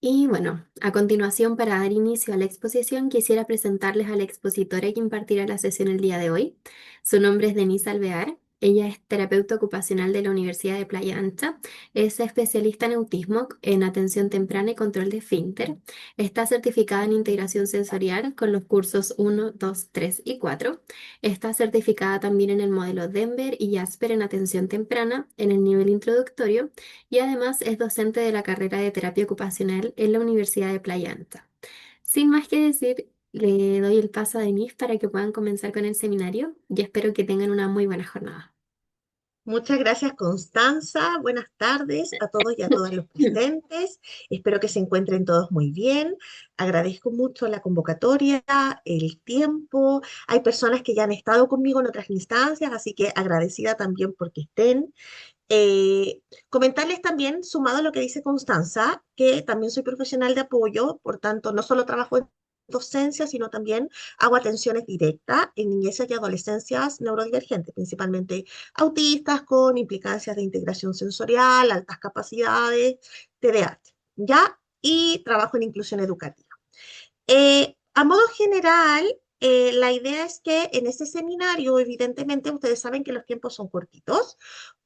Y bueno, a continuación, para dar inicio a la exposición, quisiera presentarles a la expositora que impartirá la sesión el día de hoy. Su nombre es Denise Alvear. Ella es terapeuta ocupacional de la Universidad de Playa Ancha. Es especialista en autismo, en atención temprana y control de esfínter. Está certificada en integración sensorial con los cursos 1, 2, 3 y 4. Está certificada también en el modelo Denver y Jasper en atención temprana en el nivel introductorio y además es docente de la carrera de terapia ocupacional en la Universidad de Playa Ancha. Sin más que decir, le doy el paso a Denise para que puedan comenzar con el seminario y espero que tengan una muy buena jornada. Muchas gracias, Constanza. Buenas tardes a todos y a todas los presentes. Espero que se encuentren todos muy bien. Agradezco mucho la convocatoria, el tiempo. Hay personas que ya han estado conmigo en otras instancias, así que agradecida también porque estén. Comentarles también, sumado a lo que dice Constanza, que también soy profesional de apoyo, por tanto, no solo trabajo en docencia, sino también hago atenciones directas en niñeces y adolescencias neurodivergentes, principalmente autistas con implicancias de integración sensorial, altas capacidades, TDAH, ¿ya? Y trabajo en inclusión educativa. A modo general, la idea es que en este seminario, evidentemente, ustedes saben que los tiempos son cortitos.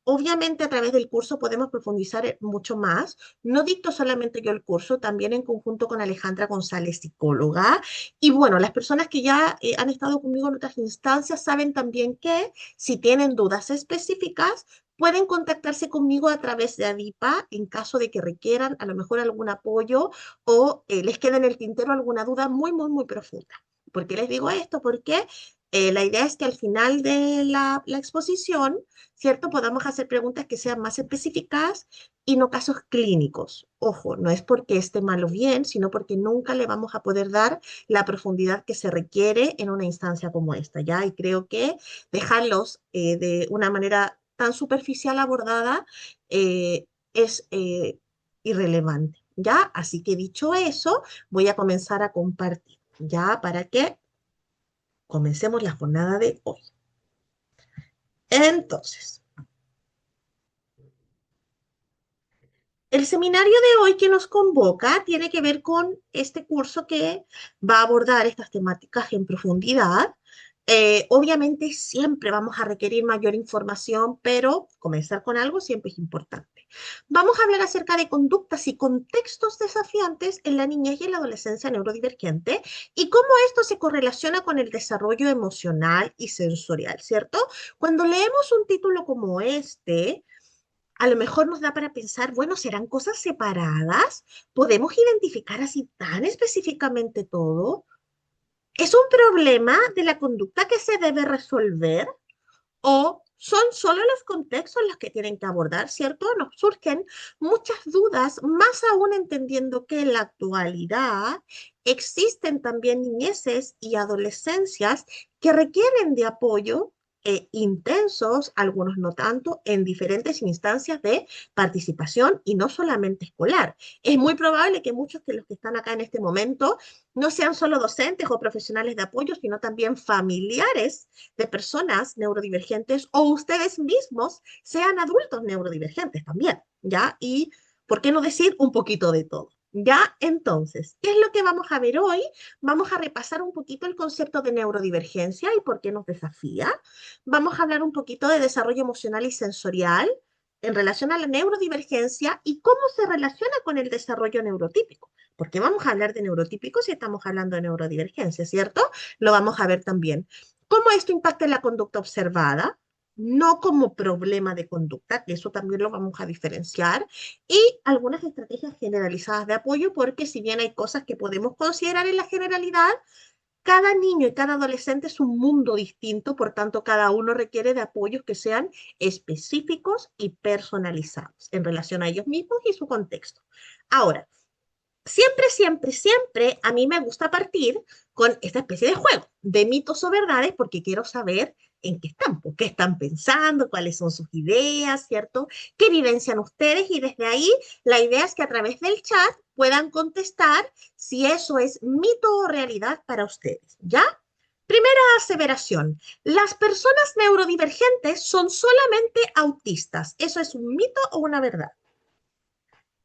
Obviamente, a través del curso podemos profundizar mucho más. No dicto solamente yo el curso, también en conjunto con Alejandra González, psicóloga. Y bueno, las personas que ya han estado conmigo en otras instancias saben también que si tienen dudas específicas, pueden contactarse conmigo a través de Adipa en caso de que requieran a lo mejor algún apoyo o les quede en el tintero alguna duda muy, muy, muy profunda. ¿Por qué les digo esto? Porque la idea es que al final de la exposición, ¿cierto? Podamos hacer preguntas que sean más específicas y no casos clínicos. Ojo, no es porque esté mal o bien, sino porque nunca le vamos a poder dar la profundidad que se requiere en una instancia como esta, ¿ya? Y creo que dejarlos de una manera tan superficial abordada es irrelevante, ¿ya? Así que dicho eso, voy a comenzar a compartir, ¿ya? Para que comencemos la jornada de hoy. Entonces, el seminario de hoy que nos convoca tiene que ver con este curso que va a abordar estas temáticas en profundidad. Obviamente siempre vamos a requerir mayor información, pero comenzar con algo siempre es importante. Vamos a hablar acerca de conductas y contextos desafiantes en la niñez y en la adolescencia neurodivergente y cómo esto se correlaciona con el desarrollo emocional y sensorial, ¿cierto? Cuando leemos un título como este, a lo mejor nos da para pensar, bueno, ¿serán cosas separadas? ¿Podemos identificar así tan específicamente todo? ¿Es un problema de la conducta que se debe resolver? ¿O son solo los contextos los que tienen que abordar, cierto? Nos surgen muchas dudas, más aún entendiendo que en la actualidad existen también niñeces y adolescencias que requieren de apoyo intensos, algunos no tanto, en diferentes instancias de participación y no solamente escolar. Es muy probable que muchos de los que están acá en este momento no sean solo docentes o profesionales de apoyo, sino también familiares de personas neurodivergentes o ustedes mismos sean adultos neurodivergentes también, ¿ya? Y, ¿por qué no decir un poquito de todo? Ya, entonces, ¿qué es lo que vamos a ver hoy? Vamos a repasar un poquito el concepto de neurodivergencia y por qué nos desafía. Vamos a hablar un poquito de desarrollo emocional y sensorial en relación a la neurodivergencia y cómo se relaciona con el desarrollo neurotípico. Porque vamos a hablar de neurotípicos si estamos hablando de neurodivergencia, ¿cierto? Lo vamos a ver también. ¿Cómo esto impacta en la conducta observada? No como problema de conducta, que eso también lo vamos a diferenciar, y algunas estrategias generalizadas de apoyo, porque si bien hay cosas que podemos considerar en la generalidad, cada niño y cada adolescente es un mundo distinto, por tanto, cada uno requiere de apoyos que sean específicos y personalizados en relación a ellos mismos y su contexto. Ahora, siempre, siempre, siempre a mí me gusta partir con esta especie de juego de mitos o verdades porque quiero saber en qué están, por qué están pensando, cuáles son sus ideas, ¿cierto? ¿Qué vivencian ustedes? Y desde ahí la idea es que a través del chat puedan contestar si eso es mito o realidad para ustedes, ¿ya? Primera aseveración, las personas neurodivergentes son solamente autistas. ¿Eso es un mito o una verdad?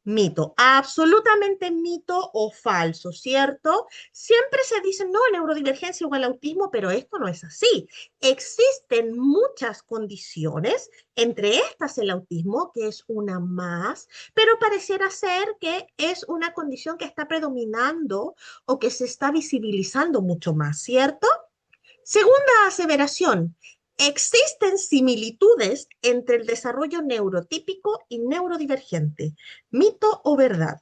Mito, absolutamente mito o falso, ¿cierto? Siempre se dice, no, neurodivergencia igual a autismo, pero esto no es así. Existen muchas condiciones, entre estas el autismo, que es una más, pero pareciera ser que es una condición que está predominando o que se está visibilizando mucho más, ¿cierto? Segunda aseveración, existen similitudes entre el desarrollo neurotípico y neurodivergente. ¿Mito o verdad?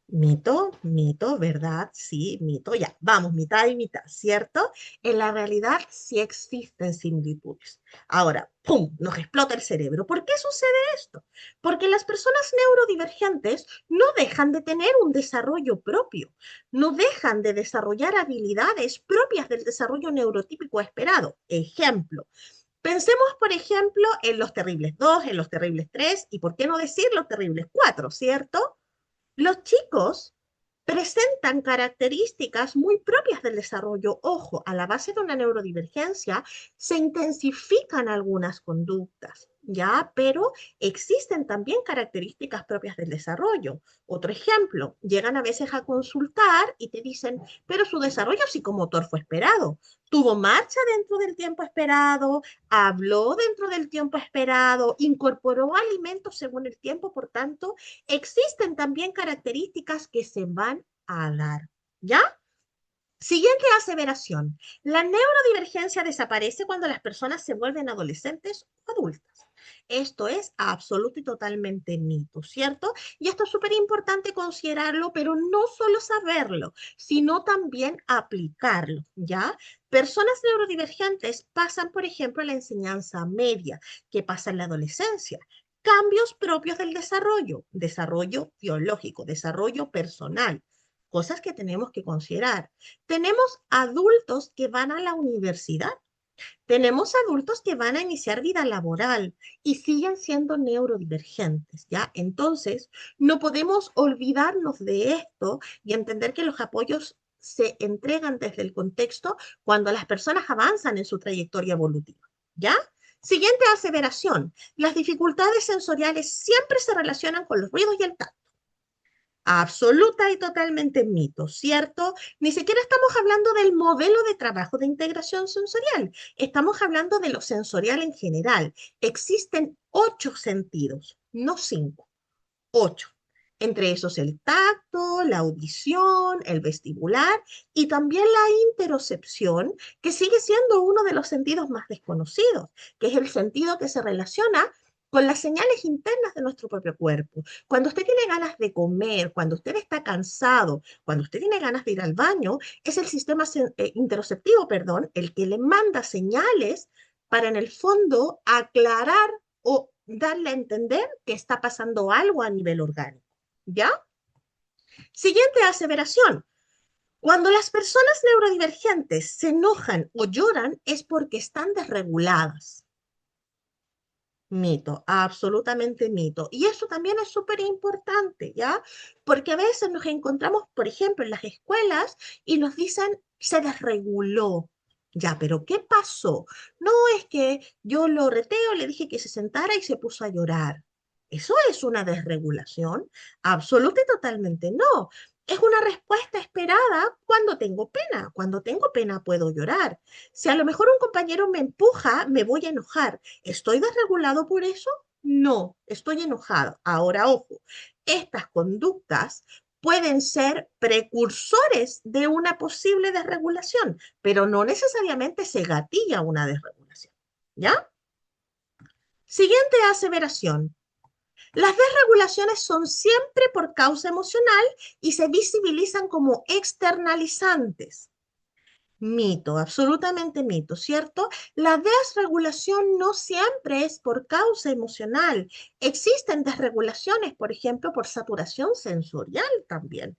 Mito, mito, ¿verdad? Sí, mito, ya, vamos, mitad y mitad, ¿cierto? En la realidad sí existen similitudes. Ahora, ¡pum!, nos explota el cerebro. ¿Por qué sucede esto? Porque las personas neurodivergentes no dejan de tener un desarrollo propio, no dejan de desarrollar habilidades propias del desarrollo neurotípico esperado. Ejemplo, pensemos, por ejemplo, en los terribles 2, en los terribles 3 y, ¿por qué no decir los terribles 4, ¿cierto? Los chicos presentan características muy propias del desarrollo. Ojo, a la base de una neurodivergencia se intensifican algunas conductas, ¿ya? Pero existen también características propias del desarrollo. Otro ejemplo, llegan a veces a consultar y te dicen, pero su desarrollo psicomotor fue esperado. Tuvo marcha dentro del tiempo esperado, habló dentro del tiempo esperado, incorporó alimentos según el tiempo, por tanto, existen también características que se van a dar, ¿ya? Siguiente aseveración. La neurodivergencia desaparece cuando las personas se vuelven adolescentes o adultas. Esto es absoluto y totalmente mito, ¿cierto? Y esto es súper importante considerarlo, pero no solo saberlo, sino también aplicarlo, ¿ya? Personas neurodivergentes pasan, por ejemplo, a la enseñanza media, que pasa en la adolescencia. Cambios propios del desarrollo, desarrollo biológico, desarrollo personal, cosas que tenemos que considerar. Tenemos adultos que van a la universidad, tenemos adultos que van a iniciar vida laboral y siguen siendo neurodivergentes, ¿ya? Entonces, no podemos olvidarnos de esto y entender que los apoyos se entregan desde el contexto cuando las personas avanzan en su trayectoria evolutiva, ¿ya? Siguiente aseveración. Las dificultades sensoriales siempre se relacionan con los ruidos y el tacto. Absoluta y totalmente mito, ¿cierto? Ni siquiera estamos hablando del modelo de trabajo de integración sensorial, estamos hablando de lo sensorial en general. Existen 8 sentidos, no 5, 8. Entre esos el tacto, la audición, el vestibular y también la interocepción, que sigue siendo uno de los sentidos más desconocidos, que es el sentido que se relaciona con las señales internas de nuestro propio cuerpo. Cuando usted tiene ganas de comer, cuando usted está cansado, cuando usted tiene ganas de ir al baño, es el sistema interoceptivo, perdón, el que le manda señales para en el fondo aclarar o darle a entender que está pasando algo a nivel orgánico. ¿Ya? Siguiente aseveración. Cuando las personas neurodivergentes se enojan o lloran es porque están desreguladas. Mito, absolutamente mito. Y eso también es súper importante, ¿ya? Porque a veces nos encontramos, por ejemplo, en las escuelas y nos dicen, se desreguló. Ya, pero ¿qué pasó? No es que yo lo reteo, le dije que se sentara y se puso a llorar. ¿Eso es una desregulación? Absoluta y totalmente no. Es una respuesta esperada cuando tengo pena. Cuando tengo pena puedo llorar. Si a lo mejor un compañero me empuja, me voy a enojar. ¿Estoy desregulado por eso? No, estoy enojado. Ahora, ojo, estas conductas pueden ser precursores de una posible desregulación, pero no necesariamente se gatilla una desregulación. ¿Ya? Siguiente aseveración. Las desregulaciones son siempre por causa emocional y se visibilizan como externalizantes. Mito, absolutamente mito, ¿cierto? La desregulación no siempre es por causa emocional. Existen desregulaciones, por ejemplo, por saturación sensorial también.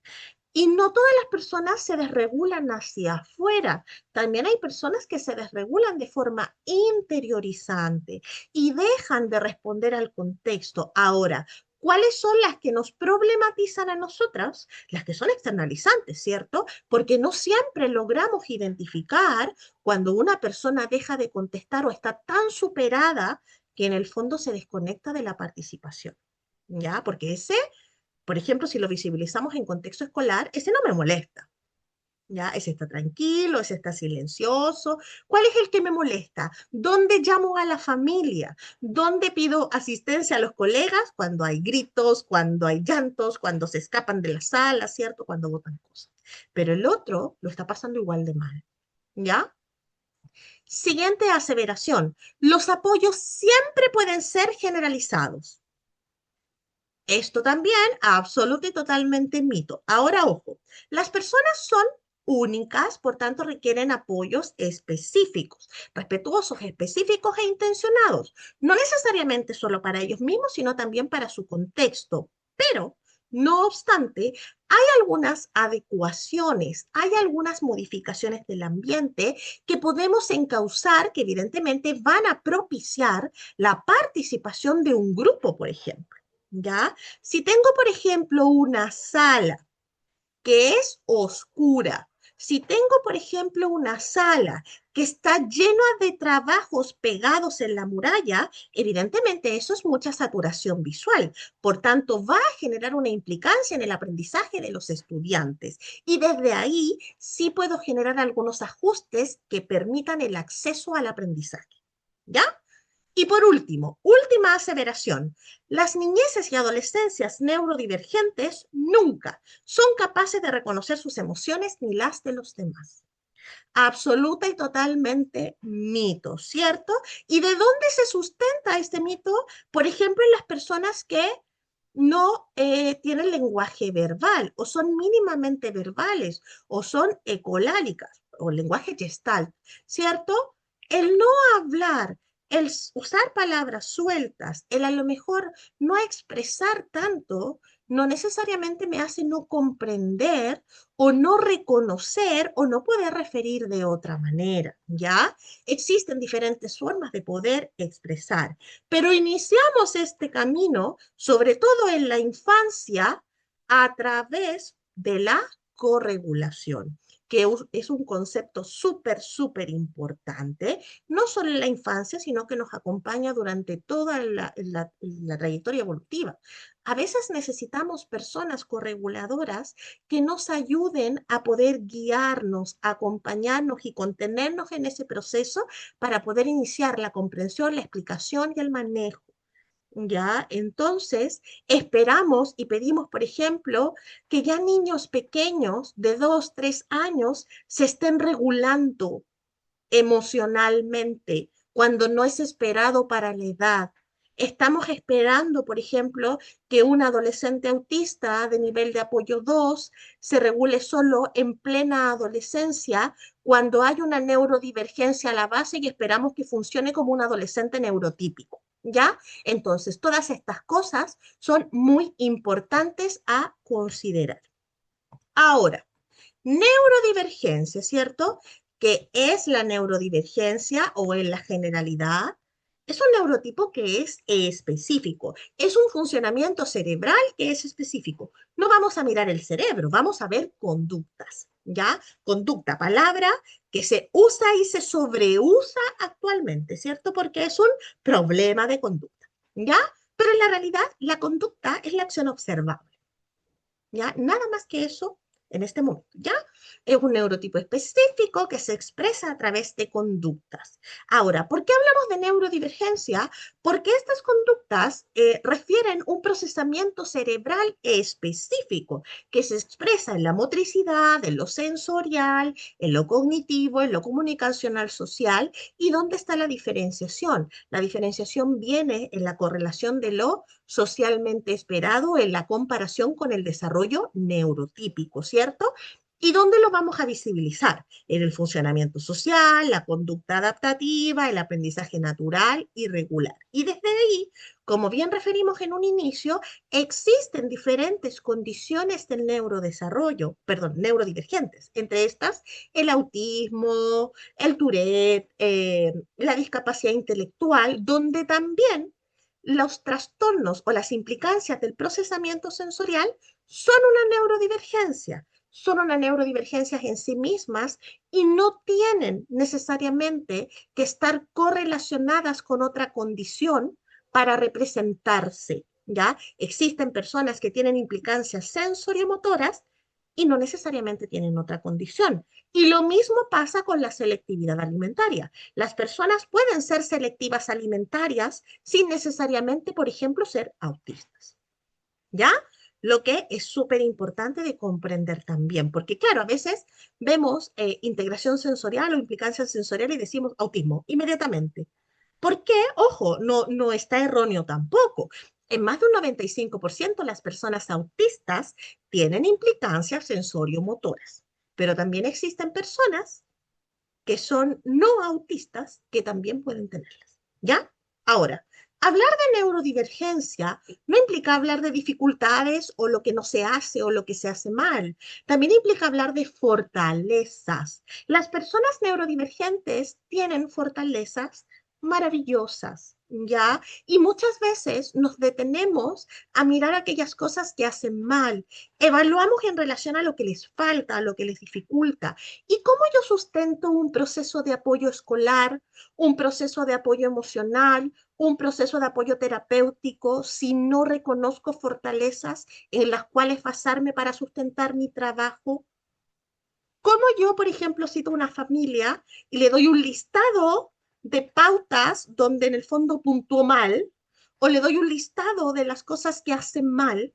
Y no todas las personas se desregulan hacia afuera. También hay personas que se desregulan de forma interiorizante y dejan de responder al contexto. Ahora, ¿cuáles son las que nos problematizan a nosotras? Las que son externalizantes, ¿cierto? Porque no siempre logramos identificar cuando una persona deja de contestar o está tan superada que en el fondo se desconecta de la participación. ¿ya? Porque ese, por ejemplo, si lo visibilizamos en contexto escolar, ese no me molesta. ¿Ya? Ese está tranquilo, ese está silencioso. ¿Cuál es el que me molesta? ¿Dónde llamo a la familia? ¿Dónde pido asistencia a los colegas? Cuando hay gritos, cuando hay llantos, cuando se escapan de la sala, ¿cierto? Cuando botan cosas. Pero el otro lo está pasando igual de mal, ¿ya? Siguiente aseveración. Los apoyos siempre pueden ser generalizados. Esto también, absoluto y totalmente mito. Ahora, ojo, las personas son únicas, por tanto requieren apoyos específicos, respetuosos, específicos e intencionados, no necesariamente solo para ellos mismos, sino también para su contexto. Pero, no obstante, hay algunas adecuaciones, hay algunas modificaciones del ambiente que podemos encauzar, que evidentemente van a propiciar la participación de un grupo, por ejemplo. ¿Ya? Si tengo, por ejemplo, una sala que es oscura, si tengo, por ejemplo, una sala que está llena de trabajos pegados en la muralla, evidentemente eso es mucha saturación visual. Por tanto, va a generar una implicancia en el aprendizaje de los estudiantes. Y desde ahí sí puedo generar algunos ajustes que permitan el acceso al aprendizaje. ¿Ya? Y por último, última aseveración, las niñeces y adolescencias neurodivergentes nunca son capaces de reconocer sus emociones ni las de los demás. Absoluta y totalmente mito, ¿cierto? ¿Y de dónde se sustenta este mito? Por ejemplo, en las personas que no tienen lenguaje verbal o son mínimamente verbales o son ecolálicas o lenguaje gestalt, ¿cierto? El no hablar, el usar palabras sueltas, el a lo mejor no expresar tanto, no necesariamente me hace no comprender o no reconocer o no poder referir de otra manera, ¿ya? Existen diferentes formas de poder expresar, pero iniciamos este camino, sobre todo en la infancia, a través de la corregulación, que es un concepto súper, súper importante, no solo en la infancia, sino que nos acompaña durante toda la trayectoria evolutiva. A veces necesitamos personas correguladoras que nos ayuden a poder guiarnos, acompañarnos y contenernos en ese proceso para poder iniciar la comprensión, la explicación y el manejo. ¿Ya? Entonces, esperamos y pedimos, por ejemplo, que ya niños pequeños de 2, 3 años se estén regulando emocionalmente cuando no es esperado para la edad. Estamos esperando, por ejemplo, que un adolescente autista de nivel de apoyo 2 se regule solo en plena adolescencia cuando hay una neurodivergencia a la base y esperamos que funcione como un adolescente neurotípico. ¿Ya? Entonces, todas estas cosas son muy importantes a considerar. Ahora, neurodivergencia, ¿cierto? ¿Qué es la neurodivergencia o en la generalidad? Es un neurotipo que es específico, es un funcionamiento cerebral que es específico. No vamos a mirar el cerebro, vamos a ver conductas, ¿ya? Conducta, palabra que se usa y se sobreusa actualmente, ¿cierto? Porque es un problema de conducta, ¿ya? Pero en la realidad, la conducta es la acción observable. ¿Ya? Nada más que eso en este momento, ¿ya? Es un neurotipo específico que se expresa a través de conductas. Ahora, ¿por qué hablamos de neurodivergencia? Porque estas conductas refieren un procesamiento cerebral específico que se expresa en la motricidad, en lo sensorial, en lo cognitivo, en lo comunicacional social. ¿Y dónde está la diferenciación? La diferenciación viene en la correlación de lo socialmente esperado en la comparación con el desarrollo neurotípico, ¿cierto? ¿Y dónde lo vamos a visibilizar? En el funcionamiento social, la conducta adaptativa, el aprendizaje natural y regular. Y desde ahí, como bien referimos en un inicio, existen diferentes condiciones del neurodesarrollo, perdón, neurodivergentes. Entre estas, el autismo, el Tourette, la discapacidad intelectual, donde también los trastornos o las implicancias del procesamiento sensorial son una neurodivergencia, son una neurodivergencia en sí mismas y no tienen necesariamente que estar correlacionadas con otra condición para representarse. ¿ya? Existen personas que tienen implicancias sensoriomotoras y no necesariamente tienen otra condición. Y lo mismo pasa con la selectividad alimentaria. Las personas pueden ser selectivas alimentarias sin necesariamente, por ejemplo, ser autistas. ¿Ya? Lo que es súper importante de comprender también, porque claro, a veces vemos integración sensorial o implicancia sensorial y decimos autismo inmediatamente. ¿Por qué? Ojo, no está erróneo tampoco. En más de un 95% las personas autistas tienen implicancias sensorio-motoras, pero también existen personas que son no autistas que también pueden tenerlas. ¿Ya? Ahora, hablar de neurodivergencia no implica hablar de dificultades o lo que no se hace o lo que se hace mal. También implica hablar de fortalezas. Las personas neurodivergentes tienen fortalezas maravillosas, ¿ya? Y muchas veces nos detenemos a mirar aquellas cosas que hacen mal. Evaluamos en relación a lo que les falta, a lo que les dificulta. ¿Y cómo yo sustento un proceso de apoyo escolar, un proceso de apoyo emocional, un proceso de apoyo terapéutico si no reconozco fortalezas en las cuales basarme para sustentar mi trabajo? ¿Cómo yo, por ejemplo, cito una familia y le doy un listado de pautas donde en el fondo puntuó mal, o le doy un listado de las cosas que hacen mal,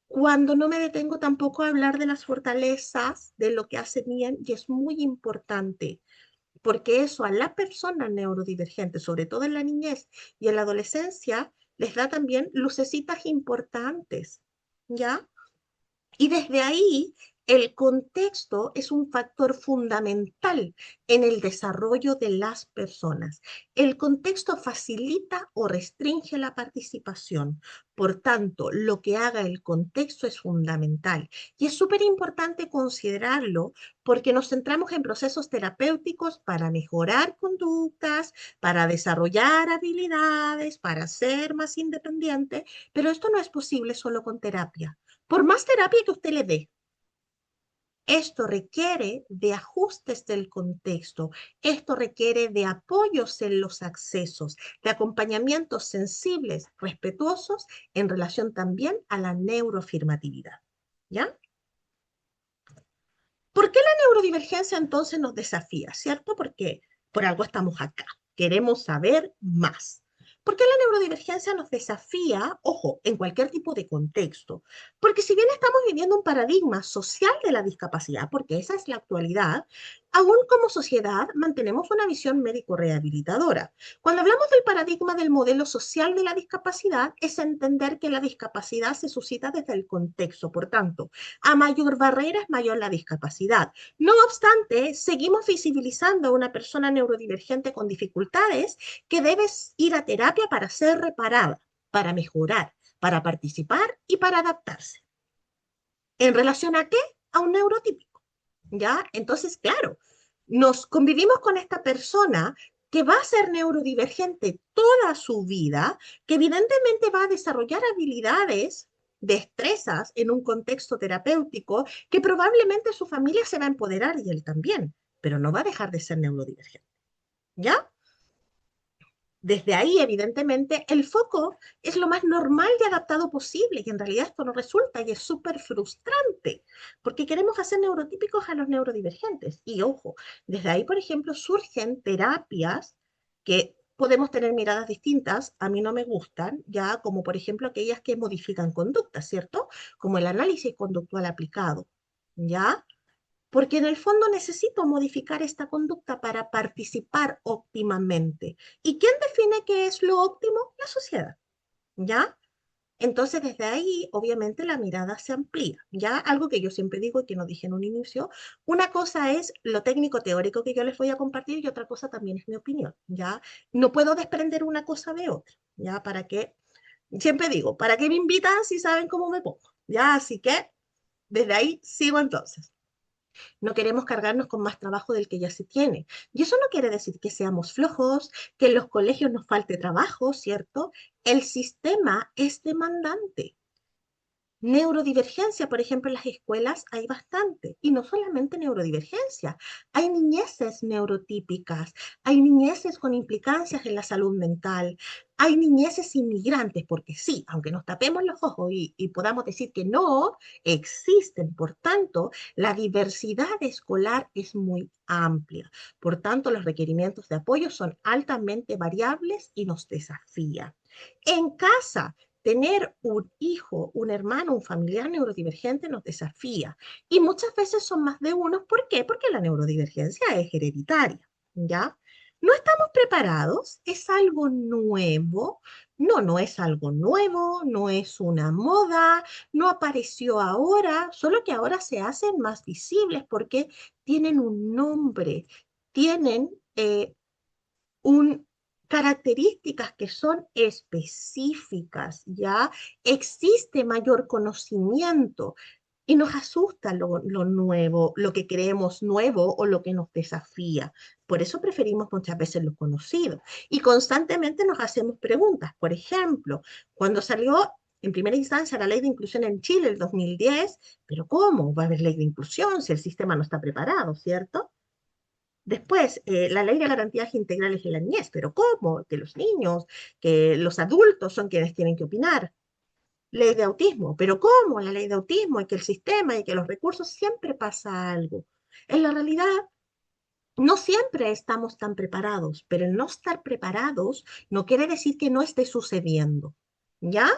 cuando no me detengo tampoco a hablar de las fortalezas, de lo que hace bien, y es muy importante, porque eso a la persona neurodivergente, sobre todo en la niñez y en la adolescencia, les da también lucecitas importantes, ¿ya? Y desde ahí, el contexto es un factor fundamental en el desarrollo de las personas. El contexto facilita o restringe la participación. Por tanto, lo que haga el contexto es fundamental. Y es súper importante considerarlo porque nos centramos en procesos terapéuticos para mejorar conductas, para desarrollar habilidades, para ser más independiente, pero esto no es posible solo con terapia. Por más terapia que usted le dé, esto requiere de ajustes del contexto, esto requiere de apoyos en los accesos, de acompañamientos sensibles, respetuosos en relación también a la neuroafirmatividad. ¿Ya? ¿Por qué la neurodivergencia entonces nos desafía? ¿Cierto? Porque por algo estamos acá, queremos saber más. ¿Por qué la neurodivergencia nos desafía, ojo, en cualquier tipo de contexto? Porque si bien estamos viviendo un paradigma social de la discapacidad, porque esa es la actualidad, aún como sociedad mantenemos una visión médico-rehabilitadora. Cuando hablamos del paradigma del modelo social de la discapacidad, es entender que la discapacidad se suscita desde el contexto. Por tanto, a mayor barrera es mayor la discapacidad. No obstante, seguimos visibilizando a una persona neurodivergente con dificultades que debe ir a terapia para ser reparada, para mejorar, para participar y para adaptarse. ¿En relación a qué? A un neurotípico. ¿Ya? Entonces, claro, nos convivimos con esta persona que va a ser neurodivergente toda su vida, que evidentemente va a desarrollar habilidades, destrezas en un contexto terapéutico, que probablemente su familia se va a empoderar y él también, pero no va a dejar de ser neurodivergente. ¿Ya? Desde ahí, evidentemente, el foco es lo más normal y adaptado posible, y en realidad esto no resulta y es súper frustrante, porque queremos hacer neurotípicos a los neurodivergentes. Y ojo, desde ahí, por ejemplo, surgen terapias que podemos tener miradas distintas, a mí no me gustan, ya como por ejemplo aquellas que modifican conductas, ¿cierto? Como el análisis conductual aplicado, ¿ya? Porque en el fondo necesito modificar esta conducta para participar óptimamente. ¿Y quién define qué es lo óptimo? La sociedad, ¿ya? Entonces, desde ahí, obviamente, la mirada se amplía, ¿ya? Algo que yo siempre digo y que no dije en un inicio, una cosa es lo técnico teórico que yo les voy a compartir y otra cosa también es mi opinión, ¿ya? No puedo desprender una cosa de otra, ¿ya? ¿Para qué? Siempre digo, ¿para qué me invitan si saben cómo me pongo? ¿Ya? Así que, desde ahí sigo entonces. No queremos cargarnos con más trabajo del que ya se tiene. Y eso no quiere decir que seamos flojos, que en los colegios nos falte trabajo, ¿cierto? El sistema es demandante. Neurodivergencia, por ejemplo, en las escuelas hay bastante, y no solamente neurodivergencia, hay niñeces neurotípicas, hay niñeces con implicancias en la salud mental, hay niñeces inmigrantes, porque sí, aunque nos tapemos los ojos y podamos decir que no, existen. Por tanto, la diversidad escolar es muy amplia. Por tanto, los requerimientos de apoyo son altamente variables y nos desafían. En casa, tener un hijo, un hermano, un familiar neurodivergente nos desafía. Y muchas veces son más de uno. ¿Por qué? Porque la neurodivergencia es hereditaria, ¿ya? No estamos preparados, es algo nuevo. No, no es algo nuevo, no es una moda, no apareció ahora, solo que ahora se hacen más visibles porque tienen un nombre, tienen un, características que son específicas, ¿ya? Existe mayor conocimiento y nos asusta lo nuevo, lo que creemos nuevo o lo que nos desafía. Por eso preferimos muchas veces lo conocido y constantemente nos hacemos preguntas. Por ejemplo, cuando salió en primera instancia la ley de inclusión en Chile el 2010, pero ¿cómo va a haber ley de inclusión si el sistema no está preparado, ¿cierto? Después, la ley de garantías integrales en la niñez, pero ¿cómo? Que los niños, que los adultos son quienes tienen que opinar. Ley de autismo, pero ¿cómo? La ley de autismo y que el sistema y que los recursos siempre pasa algo. En la realidad, no siempre estamos tan preparados, pero el no estar preparados no quiere decir que no esté sucediendo. ¿Ya?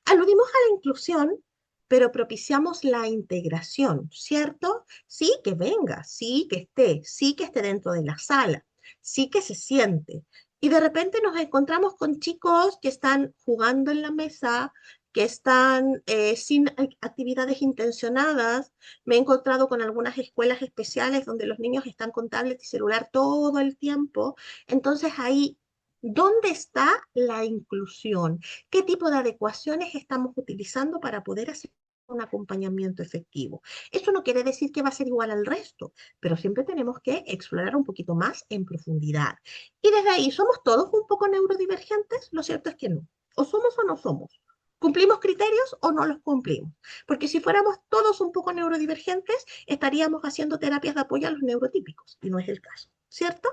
Aludimos a la inclusión, pero propiciamos la integración, ¿cierto? Sí que venga, sí que esté dentro de la sala, sí que se siente. Y de repente nos encontramos con chicos que están jugando en la mesa, que están sin actividades intencionadas. Me he encontrado con algunas escuelas especiales donde los niños están con tablet y celular todo el tiempo. Entonces ahí, ¿dónde está la inclusión? ¿Qué tipo de adecuaciones estamos utilizando para poder hacer un acompañamiento efectivo? Eso no quiere decir que va a ser igual al resto, pero siempre tenemos que explorar un poquito más en profundidad. Y desde ahí, ¿somos todos un poco neurodivergentes? Lo cierto es que no. O no somos. ¿Cumplimos criterios o no los cumplimos? Porque si fuéramos todos un poco neurodivergentes, estaríamos haciendo terapias de apoyo a los neurotípicos, y no es el caso, ¿cierto?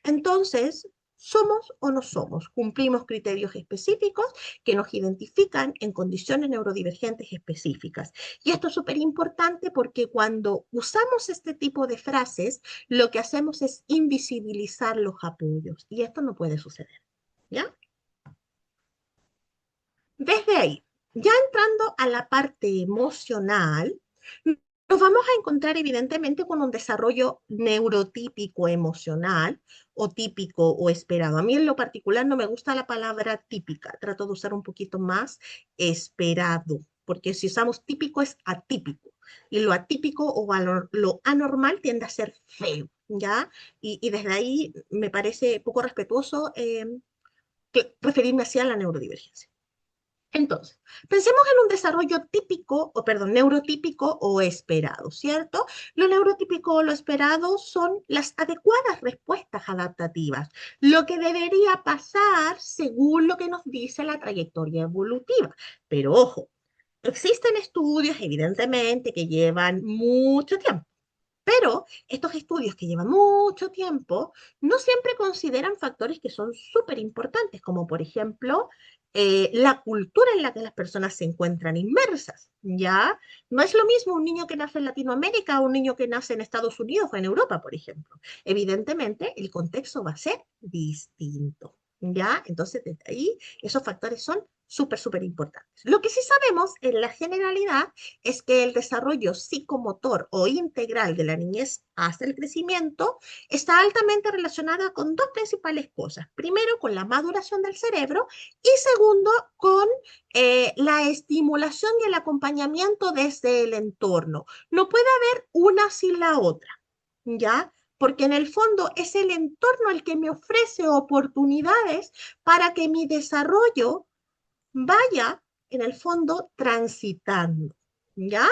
Entonces, ¿somos o no somos? Cumplimos criterios específicos que nos identifican en condiciones neurodivergentes específicas. Y esto es súper importante porque cuando usamos este tipo de frases, lo que hacemos es invisibilizar los apoyos. Y esto no puede suceder. ¿Ya? Desde ahí, ya entrando a la parte emocional, nos vamos a encontrar evidentemente con un desarrollo neurotípico emocional o típico o esperado. A mí en lo particular no me gusta la palabra típica, trato de usar un poquito más esperado, porque si usamos típico es atípico y lo atípico o lo anormal tiende a ser feo, ¿ya? Y desde ahí me parece poco respetuoso referirme así a la neurodivergencia. Entonces, pensemos en un desarrollo típico, o perdón, neurotípico o esperado, ¿cierto? Lo neurotípico o lo esperado son las adecuadas respuestas adaptativas, lo que debería pasar según lo que nos dice la trayectoria evolutiva. Pero ojo, existen estudios, evidentemente, que llevan mucho tiempo. Pero estos estudios que llevan mucho tiempo no siempre consideran factores que son súper importantes, como por ejemplo la cultura en la que las personas se encuentran inmersas, ¿ya? No es lo mismo un niño que nace en Latinoamérica o un niño que nace en Estados Unidos o en Europa, por ejemplo. Evidentemente, el contexto va a ser distinto, ¿ya? Entonces, desde ahí, esos factores son súper, súper importantes. Lo que sí sabemos en la generalidad es que el desarrollo psicomotor o integral de la niñez hasta el crecimiento está altamente relacionada con dos principales cosas. Primero, con la maduración del cerebro y segundo, con la estimulación y el acompañamiento desde el entorno. No puede haber una sin la otra, ¿ya? Porque en el fondo es el entorno el que me ofrece oportunidades para que mi desarrollo vaya, en el fondo, transitando, ¿ya?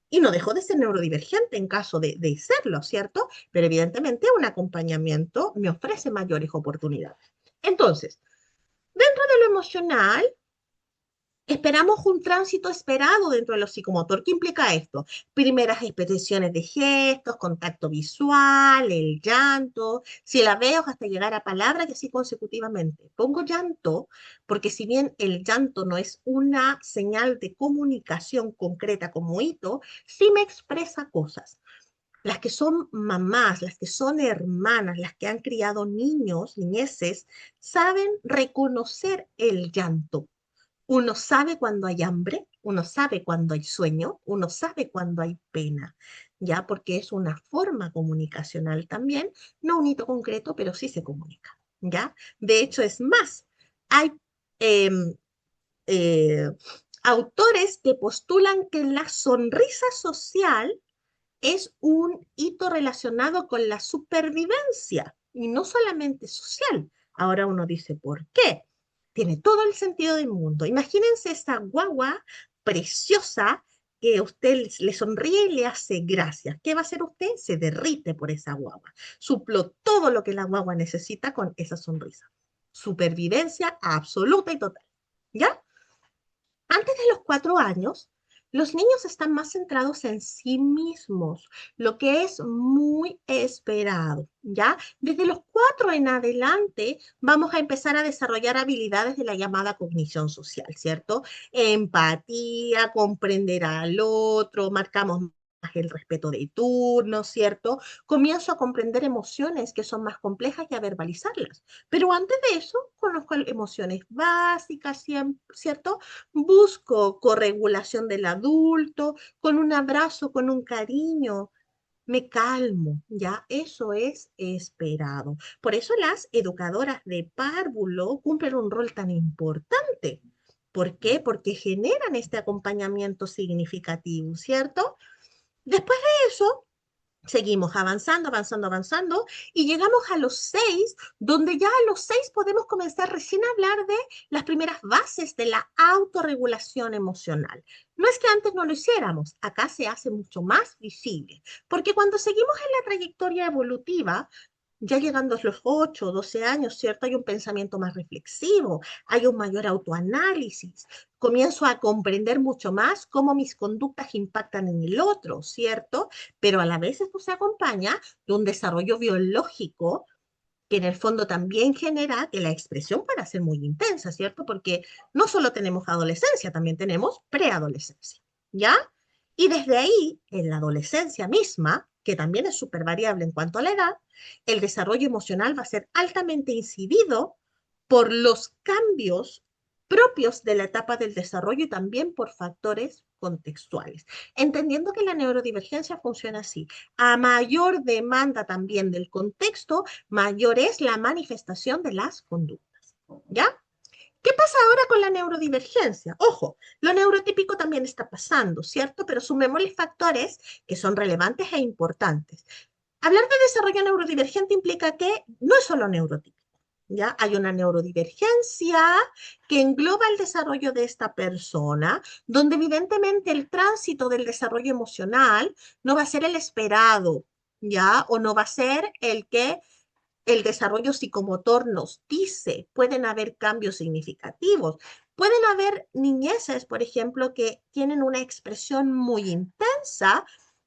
Y no dejó de ser neurodivergente en caso de serlo, ¿cierto? Pero evidentemente un acompañamiento me ofrece mayores oportunidades. Entonces, dentro de lo emocional, Esperamos un tránsito esperado dentro de lo psicomotor. ¿Qué implica esto? Primeras expresiones de gestos, contacto visual, el llanto, si la veo hasta llegar a palabras y así consecutivamente. Pongo llanto porque si bien el llanto no es una señal de comunicación concreta como hito, sí me expresa cosas. Las que son mamás, las que son hermanas, las que han criado niños, niñeces, saben reconocer el llanto. Uno sabe cuando hay hambre, uno sabe cuando hay sueño, uno sabe cuando hay pena, ¿ya? Porque es una forma comunicacional también, no un hito concreto, pero sí se comunica, ¿ya? De hecho, es más, hay em, eh, autores que postulan que la sonrisa social es un hito relacionado con la supervivencia y no solamente social. Ahora uno dice, ¿por qué? Tiene todo el sentido del mundo. Imagínense esa guagua preciosa que usted le sonríe y le hace gracias. ¿Qué va a hacer usted? Se derrite por esa guagua. Supló todo lo que la guagua necesita con esa sonrisa. Supervivencia absoluta y total. ¿Ya? Antes de los 4 años, los niños están más centrados en sí mismos, lo que es muy esperado, ¿ya? Desde los 4 en adelante vamos a empezar a desarrollar habilidades de la llamada cognición social, ¿cierto? Empatía, comprender al otro, marcamos más el respeto de turno, ¿cierto? Comienzo a comprender emociones que son más complejas y a verbalizarlas. Pero antes de eso, conozco emociones básicas, ¿cierto? Busco corregulación del adulto, con un abrazo, con un cariño, me calmo, ¿ya? Eso es esperado. Por eso las educadoras de párvulo cumplen un rol tan importante. ¿Por qué? Porque generan este acompañamiento significativo, ¿cierto? Después de eso, seguimos avanzando, avanzando, avanzando y llegamos a los 6, donde ya a los 6 podemos comenzar recién a hablar de las primeras bases de la autorregulación emocional. No es que antes no lo hiciéramos, acá se hace mucho más visible, porque cuando seguimos en la trayectoria evolutiva, ya llegando a los 8, o 12 años, ¿cierto? Hay un pensamiento más reflexivo, hay un mayor autoanálisis, comienzo a comprender mucho más cómo mis conductas impactan en el otro, ¿cierto? Pero a la vez esto se acompaña de un desarrollo biológico que en el fondo también genera que la expresión pueda ser muy intensa, ¿cierto? Porque no solo tenemos adolescencia, también tenemos preadolescencia, ¿ya? Y desde ahí, en la adolescencia misma, que también es súper variable en cuanto a la edad, el desarrollo emocional va a ser altamente incidido por los cambios propios de la etapa del desarrollo y también por factores contextuales. Entendiendo que la neurodivergencia funciona así. A mayor demanda también del contexto, mayor es la manifestación de las conductas. ¿Ya? ¿Qué pasa ahora con la neurodivergencia? Ojo, lo neurotípico también está pasando, ¿cierto? Pero sumémosle factores que son relevantes e importantes. Hablar de desarrollo neurodivergente implica que no es solo neurotípico, ¿ya? Hay una neurodivergencia que engloba el desarrollo de esta persona, donde evidentemente el tránsito del desarrollo emocional no va a ser el esperado, ¿ya? O no va a ser el que el desarrollo psicomotor nos dice. Pueden haber cambios significativos. Pueden haber niñeces, por ejemplo, que tienen una expresión muy intensa,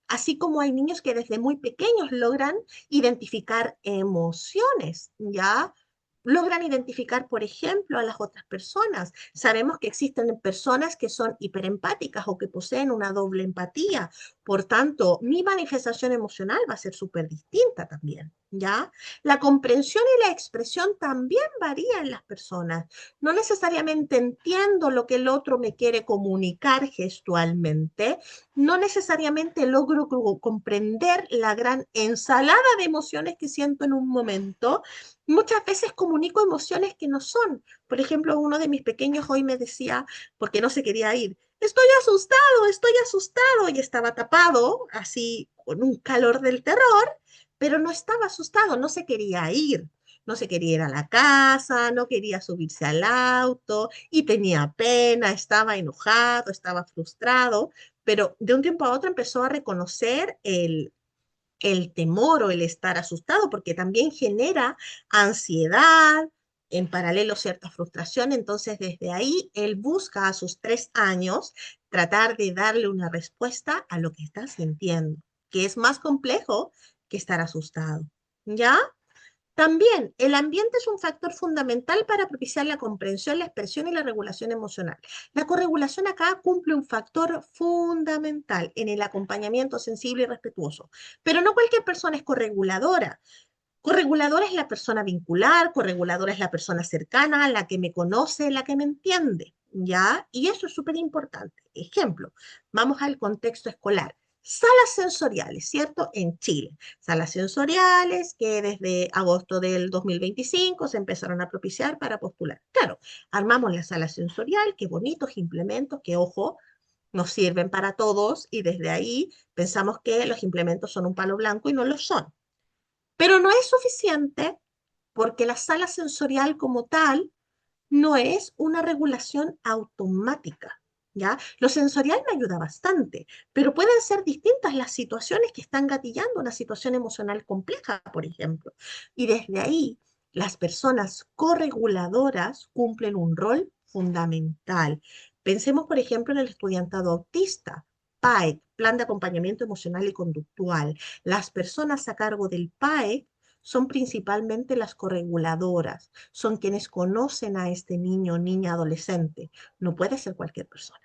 así como hay niños que desde muy pequeños logran identificar emociones, ¿ya? Logran identificar, por ejemplo, a las otras personas. Sabemos que existen personas que son hiperempáticas o que poseen una doble empatía. Por tanto, mi manifestación emocional va a ser súper distinta también, ¿ya? La comprensión y la expresión también varía en las personas. No necesariamente entiendo lo que el otro me quiere comunicar gestualmente, no necesariamente logro comprender la gran ensalada de emociones que siento en un momento. Muchas veces comunico emociones que no son. Por ejemplo, uno de mis pequeños hoy me decía, porque no se quería ir, estoy asustado, y estaba tapado, así con un calor del terror, pero no estaba asustado, no se quería ir. No se quería ir a la casa, no quería subirse al auto y tenía pena, estaba enojado, estaba frustrado, pero de un tiempo a otro empezó a reconocer el temor o el estar asustado, porque también genera ansiedad, en paralelo cierta frustración, entonces desde ahí él busca a sus 3 años tratar de darle una respuesta a lo que está sintiendo, que es más complejo que estar asustado. ¿Ya? También, el ambiente es un factor fundamental para propiciar la comprensión, la expresión y la regulación emocional. La corregulación acá cumple un factor fundamental en el acompañamiento sensible y respetuoso, pero no cualquier persona es correguladora. Correguladora es la persona vincular, correguladora es la persona cercana, la que me conoce, la que me entiende, ¿ya? Y eso es súper importante. Ejemplo, vamos al contexto escolar. Salas sensoriales, ¿cierto? En Chile. Salas sensoriales que desde agosto del 2025 se empezaron a propiciar para postular. Claro, armamos la sala sensorial, qué bonitos implementos, que ojo, nos sirven para todos y desde ahí pensamos que los implementos son un palo blanco y no lo son. Pero no es suficiente porque la sala sensorial como tal no es una regulación automática, ¿ya? Lo sensorial me ayuda bastante, pero pueden ser distintas las situaciones que están gatillando una situación emocional compleja, por ejemplo. Y desde ahí, las personas correguladoras cumplen un rol fundamental. Pensemos, por ejemplo, en el estudiantado autista. PAEC, Plan de Acompañamiento Emocional y Conductual. Las personas a cargo del PAEC son principalmente las correguladoras, son quienes conocen a este niño, niña, adolescente. No puede ser cualquier persona,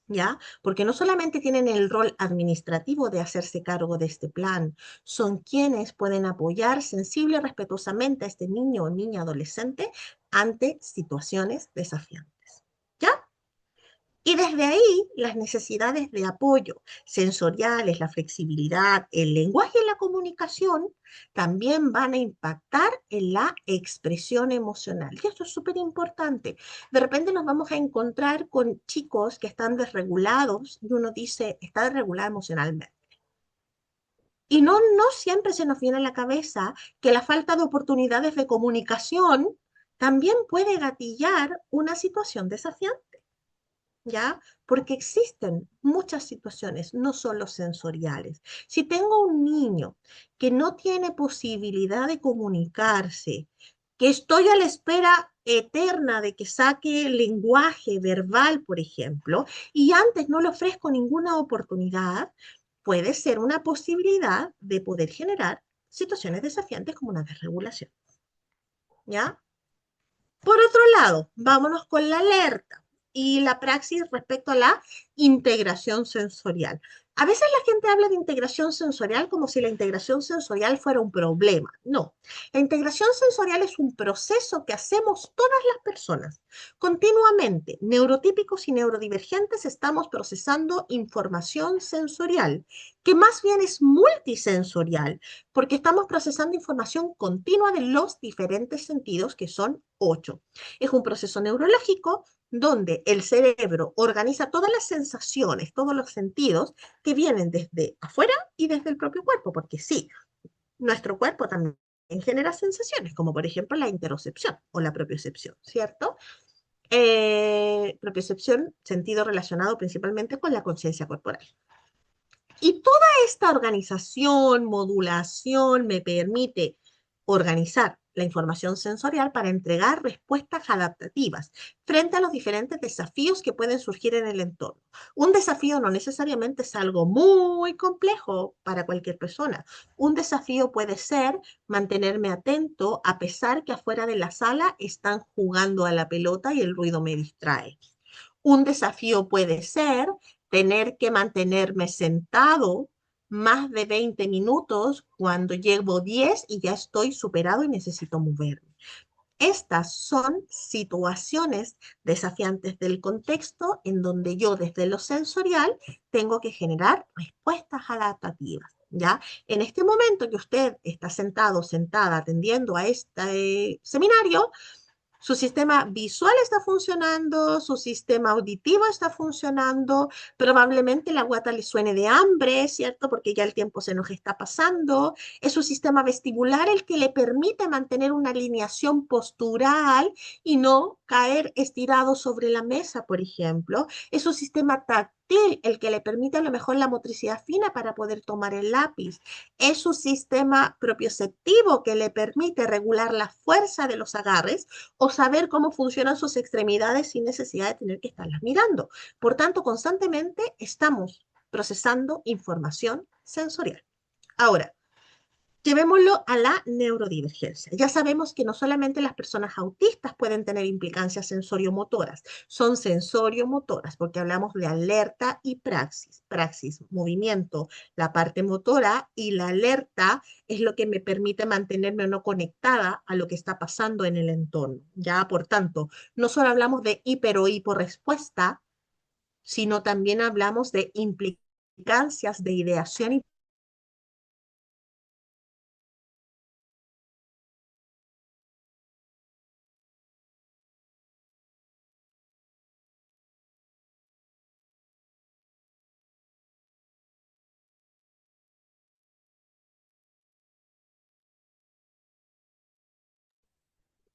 ¿ya? Porque no solamente tienen el rol administrativo de hacerse cargo de este plan, son quienes pueden apoyar sensible y respetuosamente a este niño o niña adolescente ante situaciones desafiantes, ¿ya? Y desde ahí, las necesidades de apoyo sensoriales, la flexibilidad, el lenguaje y la comunicación también van a impactar en la expresión emocional. Y esto es súper importante. De repente nos vamos a encontrar con chicos que están desregulados y uno dice, está desregulado emocionalmente. Y no siempre se nos viene a la cabeza que la falta de oportunidades de comunicación también puede gatillar una situación desafiante. ¿Ya? Porque existen muchas situaciones, no solo sensoriales. Si tengo un niño que no tiene posibilidad de comunicarse, que estoy a la espera eterna de que saque el lenguaje verbal, por ejemplo, y antes no le ofrezco ninguna oportunidad, puede ser una posibilidad de poder generar situaciones desafiantes como una desregulación, ¿ya? Por otro lado, vámonos con la alerta y la praxis respecto a la integración sensorial. A veces la gente habla de integración sensorial como si la integración sensorial fuera un problema. No, la integración sensorial es un proceso que hacemos todas las personas. Continuamente, neurotípicos y neurodivergentes estamos procesando información sensorial, que más bien es multisensorial, porque estamos procesando información continua de los diferentes sentidos, que son 8. Es un proceso neurológico donde el cerebro organiza todas las sensaciones, todos los sentidos que vienen desde afuera y desde el propio cuerpo, porque sí, nuestro cuerpo también genera sensaciones, como por ejemplo la interocepción o la propiocepción, ¿cierto? Propiocepción, sentido relacionado principalmente con la conciencia corporal. Y toda esta organización, modulación, me permite organizar la información sensorial para entregar respuestas adaptativas frente a los diferentes desafíos que pueden surgir en el entorno. Un desafío no necesariamente es algo muy complejo para cualquier persona. Un desafío puede ser mantenerme atento a pesar que afuera de la sala están jugando a la pelota y el ruido me distrae. Un desafío puede ser tener que mantenerme sentado más de 20 minutos cuando llevo 10 y ya estoy superado y necesito moverme. Estas son situaciones desafiantes del contexto en donde yo desde lo sensorial tengo que generar respuestas adaptativas. ¿Ya? En este momento que usted está sentado, sentada, atendiendo a este seminario, su sistema visual está funcionando, su sistema auditivo está funcionando, probablemente la guata le suene de hambre, ¿cierto? Porque ya el tiempo se nos está pasando. Es su sistema vestibular el que le permite mantener una alineación postural y no caer estirado sobre la mesa, por ejemplo. Es su sistema táctil el que le permite a lo mejor la motricidad fina para poder tomar el lápiz. Es su sistema propioceptivo que le permite regular la fuerza de los agarres o saber cómo funcionan sus extremidades sin necesidad de tener que estarlas mirando. Por tanto, constantemente estamos procesando información sensorial. Ahora, llevémoslo a la neurodivergencia. Ya sabemos que no solamente las personas autistas pueden tener implicancias sensoriomotoras, son sensoriomotoras porque hablamos de alerta y praxis. Praxis, movimiento, la parte motora, y la alerta es lo que me permite mantenerme o no conectada a lo que está pasando en el entorno. Ya, por tanto, no solo hablamos de hiper o hiporrespuesta, sino también hablamos de implicancias de ideación y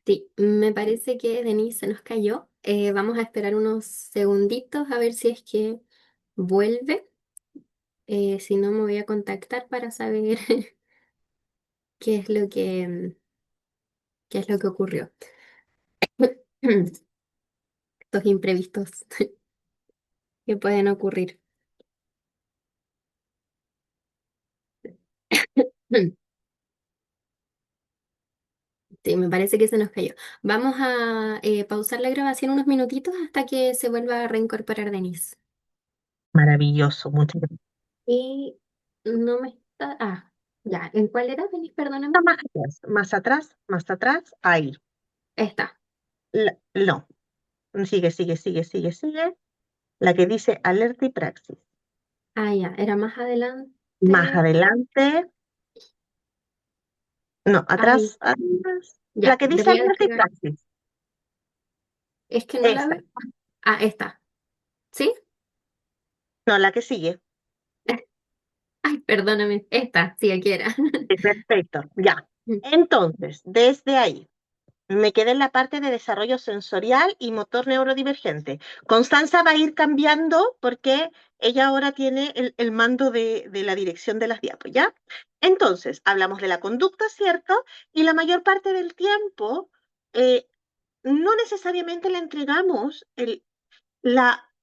Sí, me parece que Denise se nos cayó. Vamos a esperar unos segunditos a ver si es que vuelve. Si no, me voy a contactar para saber qué es lo qué es lo que ocurrió. Estos imprevistos que pueden ocurrir. Sí, me parece que se nos cayó. Vamos a pausar la grabación unos minutitos hasta que se vuelva a reincorporar Denise. maravilloso, muchas gracias. Y no me está... Ah, ya. ¿En cuál era, Denise? Perdóname. Más atrás, más atrás, más atrás, ahí. Esta. No, sigue, sigue, sigue, sigue, sigue. La que dice alerta y praxis. Ah, ya. Era más Más adelante. adelante, no, Ahí. atrás, atrás. La Ya. que Le dice voy a alerta y despegar. praxis. Es que no la Esa. veo. Ah, esta. ¿Sí? No, la que sigue. Ay, perdóname. Esta. Sí, aquí era. Perfecto, ya. Entonces, desde ahí, me quedé en la parte de desarrollo sensorial y motor neurodivergente. Constanza va a ir cambiando porque ella ahora tiene el mando de la dirección de las diapos, ¿ya? Entonces, hablamos de la conducta, ¿cierto? Y la mayor parte del tiempo eh, no necesariamente le entregamos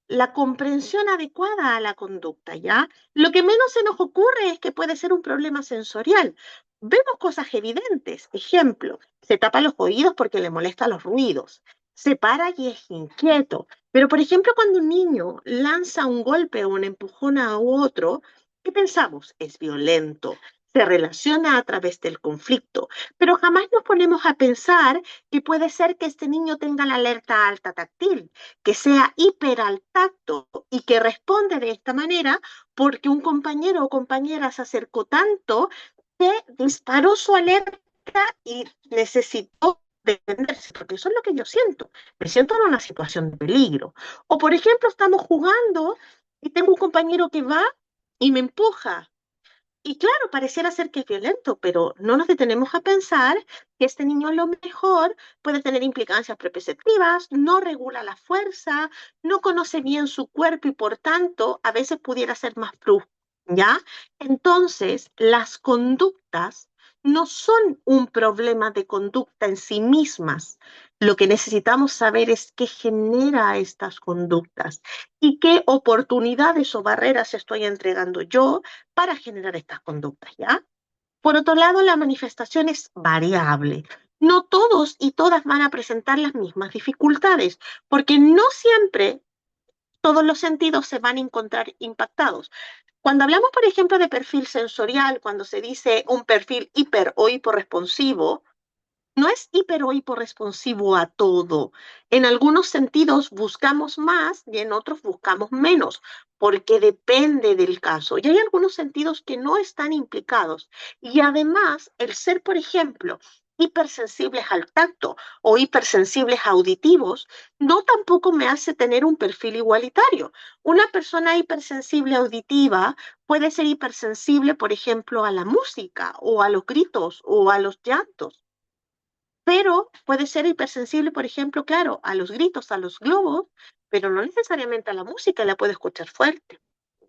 la comprensión adecuada a la conducta, ¿ya? Lo que menos se nos ocurre es que puede ser un problema sensorial. Vemos cosas evidentes. Ejemplo, se tapa los oídos porque le molestan los ruidos. Se para y es inquieto. Pero, por ejemplo, cuando un niño lanza un golpe o un empujón a otro, ¿qué pensamos? Es violento. Se relaciona a través del conflicto. Pero jamás nos ponemos a pensar que puede ser que este niño tenga la alerta alta táctil, que sea hiper al tacto y que responde de esta manera porque un compañero o compañera se acercó tanto que disparó su alerta y necesitó defenderse, porque eso es lo que yo siento. Me siento en una situación de peligro. O, por ejemplo, estamos jugando y tengo un compañero que va y me empuja. Y claro, pareciera ser que es violento, pero no nos detenemos a pensar que este niño a lo mejor puede tener implicancias proprioceptivas, no regula la fuerza, no conoce bien su cuerpo y por tanto a veces pudiera ser más brusco, ¿ya? Entonces, las conductas no son un problema de conducta en sí mismas. Lo que necesitamos saber es qué genera estas conductas y qué oportunidades o barreras estoy entregando yo para generar estas conductas, ¿ya? Por otro lado, la manifestación es variable. No todos y todas van a presentar las mismas dificultades, porque no siempre todos los sentidos se van a encontrar impactados. Cuando hablamos, por ejemplo, de perfil sensorial, cuando se dice un perfil hiper o hiporresponsivo, no es hiper o hiporresponsivo a todo. En algunos sentidos buscamos más y en otros buscamos menos, porque depende del caso. Y hay algunos sentidos que no están implicados. Y además, el ser, por ejemplo, hipersensibles al tacto o hipersensibles auditivos, no tampoco me hace tener un perfil igualitario. Una persona hipersensible auditiva puede ser hipersensible, por ejemplo, a la música o a los gritos o a los llantos. pero puede ser hipersensible, por ejemplo, claro, a los gritos, a los globos, pero no necesariamente a la música, la puede escuchar fuerte.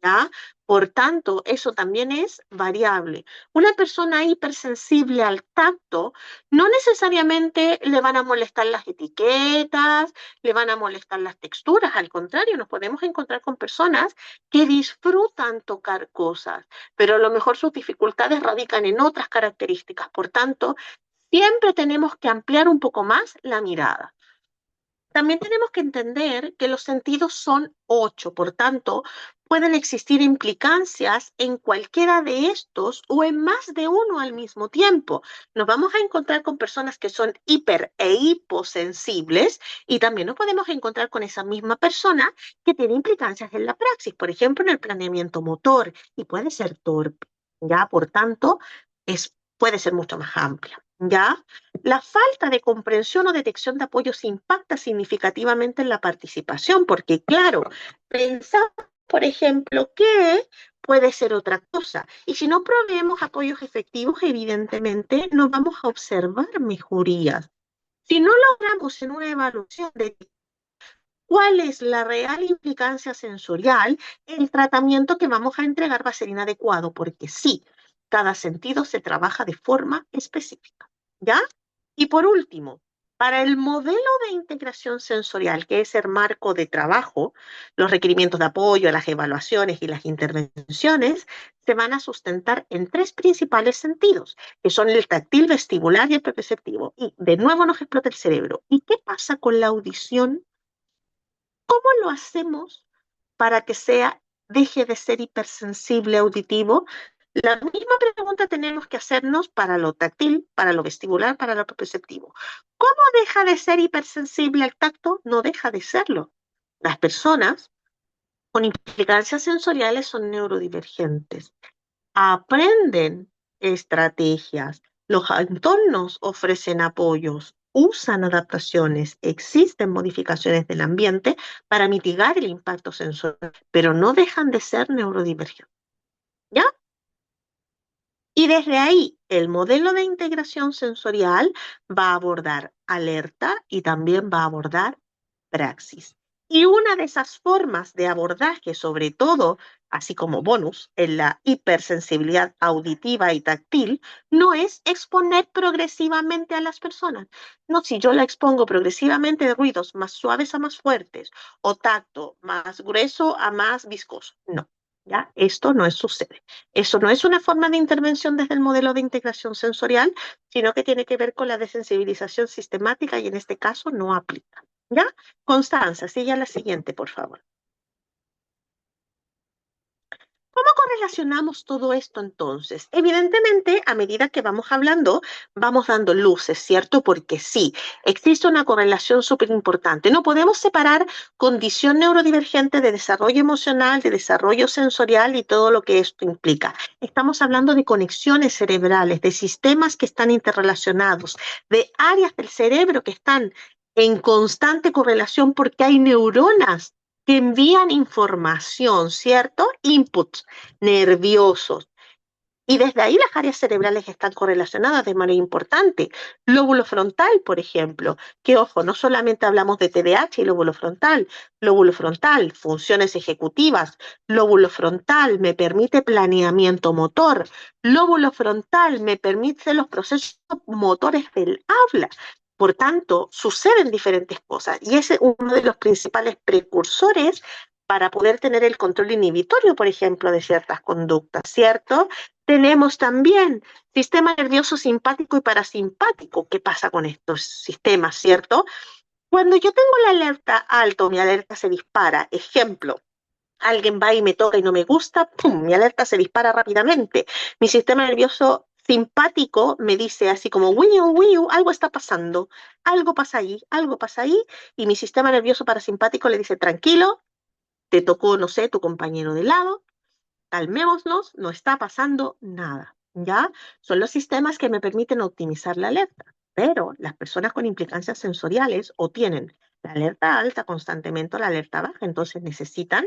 ¿Ya? Por tanto, eso también es variable. Una persona hipersensible al tacto no necesariamente le van a molestar las etiquetas, le van a molestar las texturas, al contrario, nos podemos encontrar con personas que disfrutan tocar cosas, pero a lo mejor sus dificultades radican en otras características. Por tanto, siempre tenemos que ampliar un poco más la mirada. También tenemos que entender que los sentidos son 8, por tanto, pueden existir implicancias en cualquiera de estos o en más de uno al mismo tiempo. Nos vamos a encontrar con personas que son hiper e hiposensibles y también nos podemos encontrar con esa misma persona que tiene implicancias en la praxis, por ejemplo, en el planeamiento motor y puede ser torpe, ¿ya? Por tanto, puede ser mucho más amplia, ¿ya? La falta de comprensión o detección de apoyos impacta significativamente en la participación, porque claro, pensamos, por ejemplo, que puede ser otra cosa. Y si no proveemos apoyos efectivos, evidentemente no vamos a observar mejorías. Si no logramos en una evaluación de cuál es la real implicancia sensorial, el tratamiento que vamos a entregar va a ser inadecuado, porque sí, cada sentido se trabaja de forma específica, ¿ya? Y por último, para el modelo de integración sensorial, que es el marco de trabajo, los requerimientos de apoyo, las evaluaciones y las intervenciones se van a sustentar en tres principales sentidos, que son el táctil, vestibular y el perceptivo. Y de nuevo nos explota el cerebro. ¿Y qué pasa con la audición? ¿Cómo lo hacemos para que deje de ser hipersensible auditivo? La misma pregunta tenemos que hacernos para lo táctil, para lo vestibular, para lo perceptivo. ¿Cómo deja de ser hipersensible al tacto? No deja de serlo. Las personas con implicancias sensoriales son neurodivergentes, aprenden estrategias, los entornos ofrecen apoyos, usan adaptaciones, existen modificaciones del ambiente para mitigar el impacto sensorial, pero no dejan de ser neurodivergentes, ¿ya? Y desde ahí, el modelo de integración sensorial va a abordar alerta y también va a abordar praxis. Y una de esas formas de abordaje, sobre todo, así como bonus, en la hipersensibilidad auditiva y táctil, no es exponer progresivamente a las personas. No, si yo la expongo progresivamente de ruidos más suaves a más fuertes o tacto más grueso a más viscoso. No, ¿ya? Esto no sucede. Eso no es una forma de intervención desde el modelo de integración sensorial, sino que tiene que ver con la desensibilización sistemática y en este caso no aplica. ¿Ya? Constanza, sigue a la siguiente, por favor. ¿Cómo correlacionamos todo esto entonces? Evidentemente, a medida que vamos hablando, vamos dando luces, ¿cierto? Porque sí, existe una correlación súper importante. No podemos separar condición neurodivergente de desarrollo emocional, de desarrollo sensorial y todo lo que esto implica. Estamos hablando de conexiones cerebrales, de sistemas que están interrelacionados, de áreas del cerebro que están en constante correlación porque hay neuronas que envían información, ¿cierto? Inputs nerviosos. Y desde ahí las áreas cerebrales están correlacionadas de manera importante. Lóbulo frontal, por ejemplo, que ojo, no solamente hablamos de TDAH y lóbulo frontal, funciones ejecutivas, lóbulo frontal me permite planeamiento motor, lóbulo frontal me permite los procesos motores del habla. Por tanto, suceden diferentes cosas y ese es uno de los principales precursores para poder tener el control inhibitorio, por ejemplo, de ciertas conductas, ¿cierto? Tenemos también sistema nervioso simpático y parasimpático. ¿Qué pasa con estos sistemas, cierto? Cuando yo tengo la alerta alto, mi alerta se dispara. Ejemplo, alguien va y me toca y no me gusta, ¡pum! Mi alerta se dispara rápidamente. Mi sistema nervioso simpático me dice así como, wiu, wiu, algo está pasando, algo pasa ahí, y mi sistema nervioso parasimpático le dice, tranquilo, te tocó, no sé, tu compañero de lado, calmémonos, no está pasando nada, ¿ya? Son los sistemas que me permiten optimizar la alerta, pero las personas con implicancias sensoriales o tienen la alerta alta constantemente o la alerta baja, entonces necesitan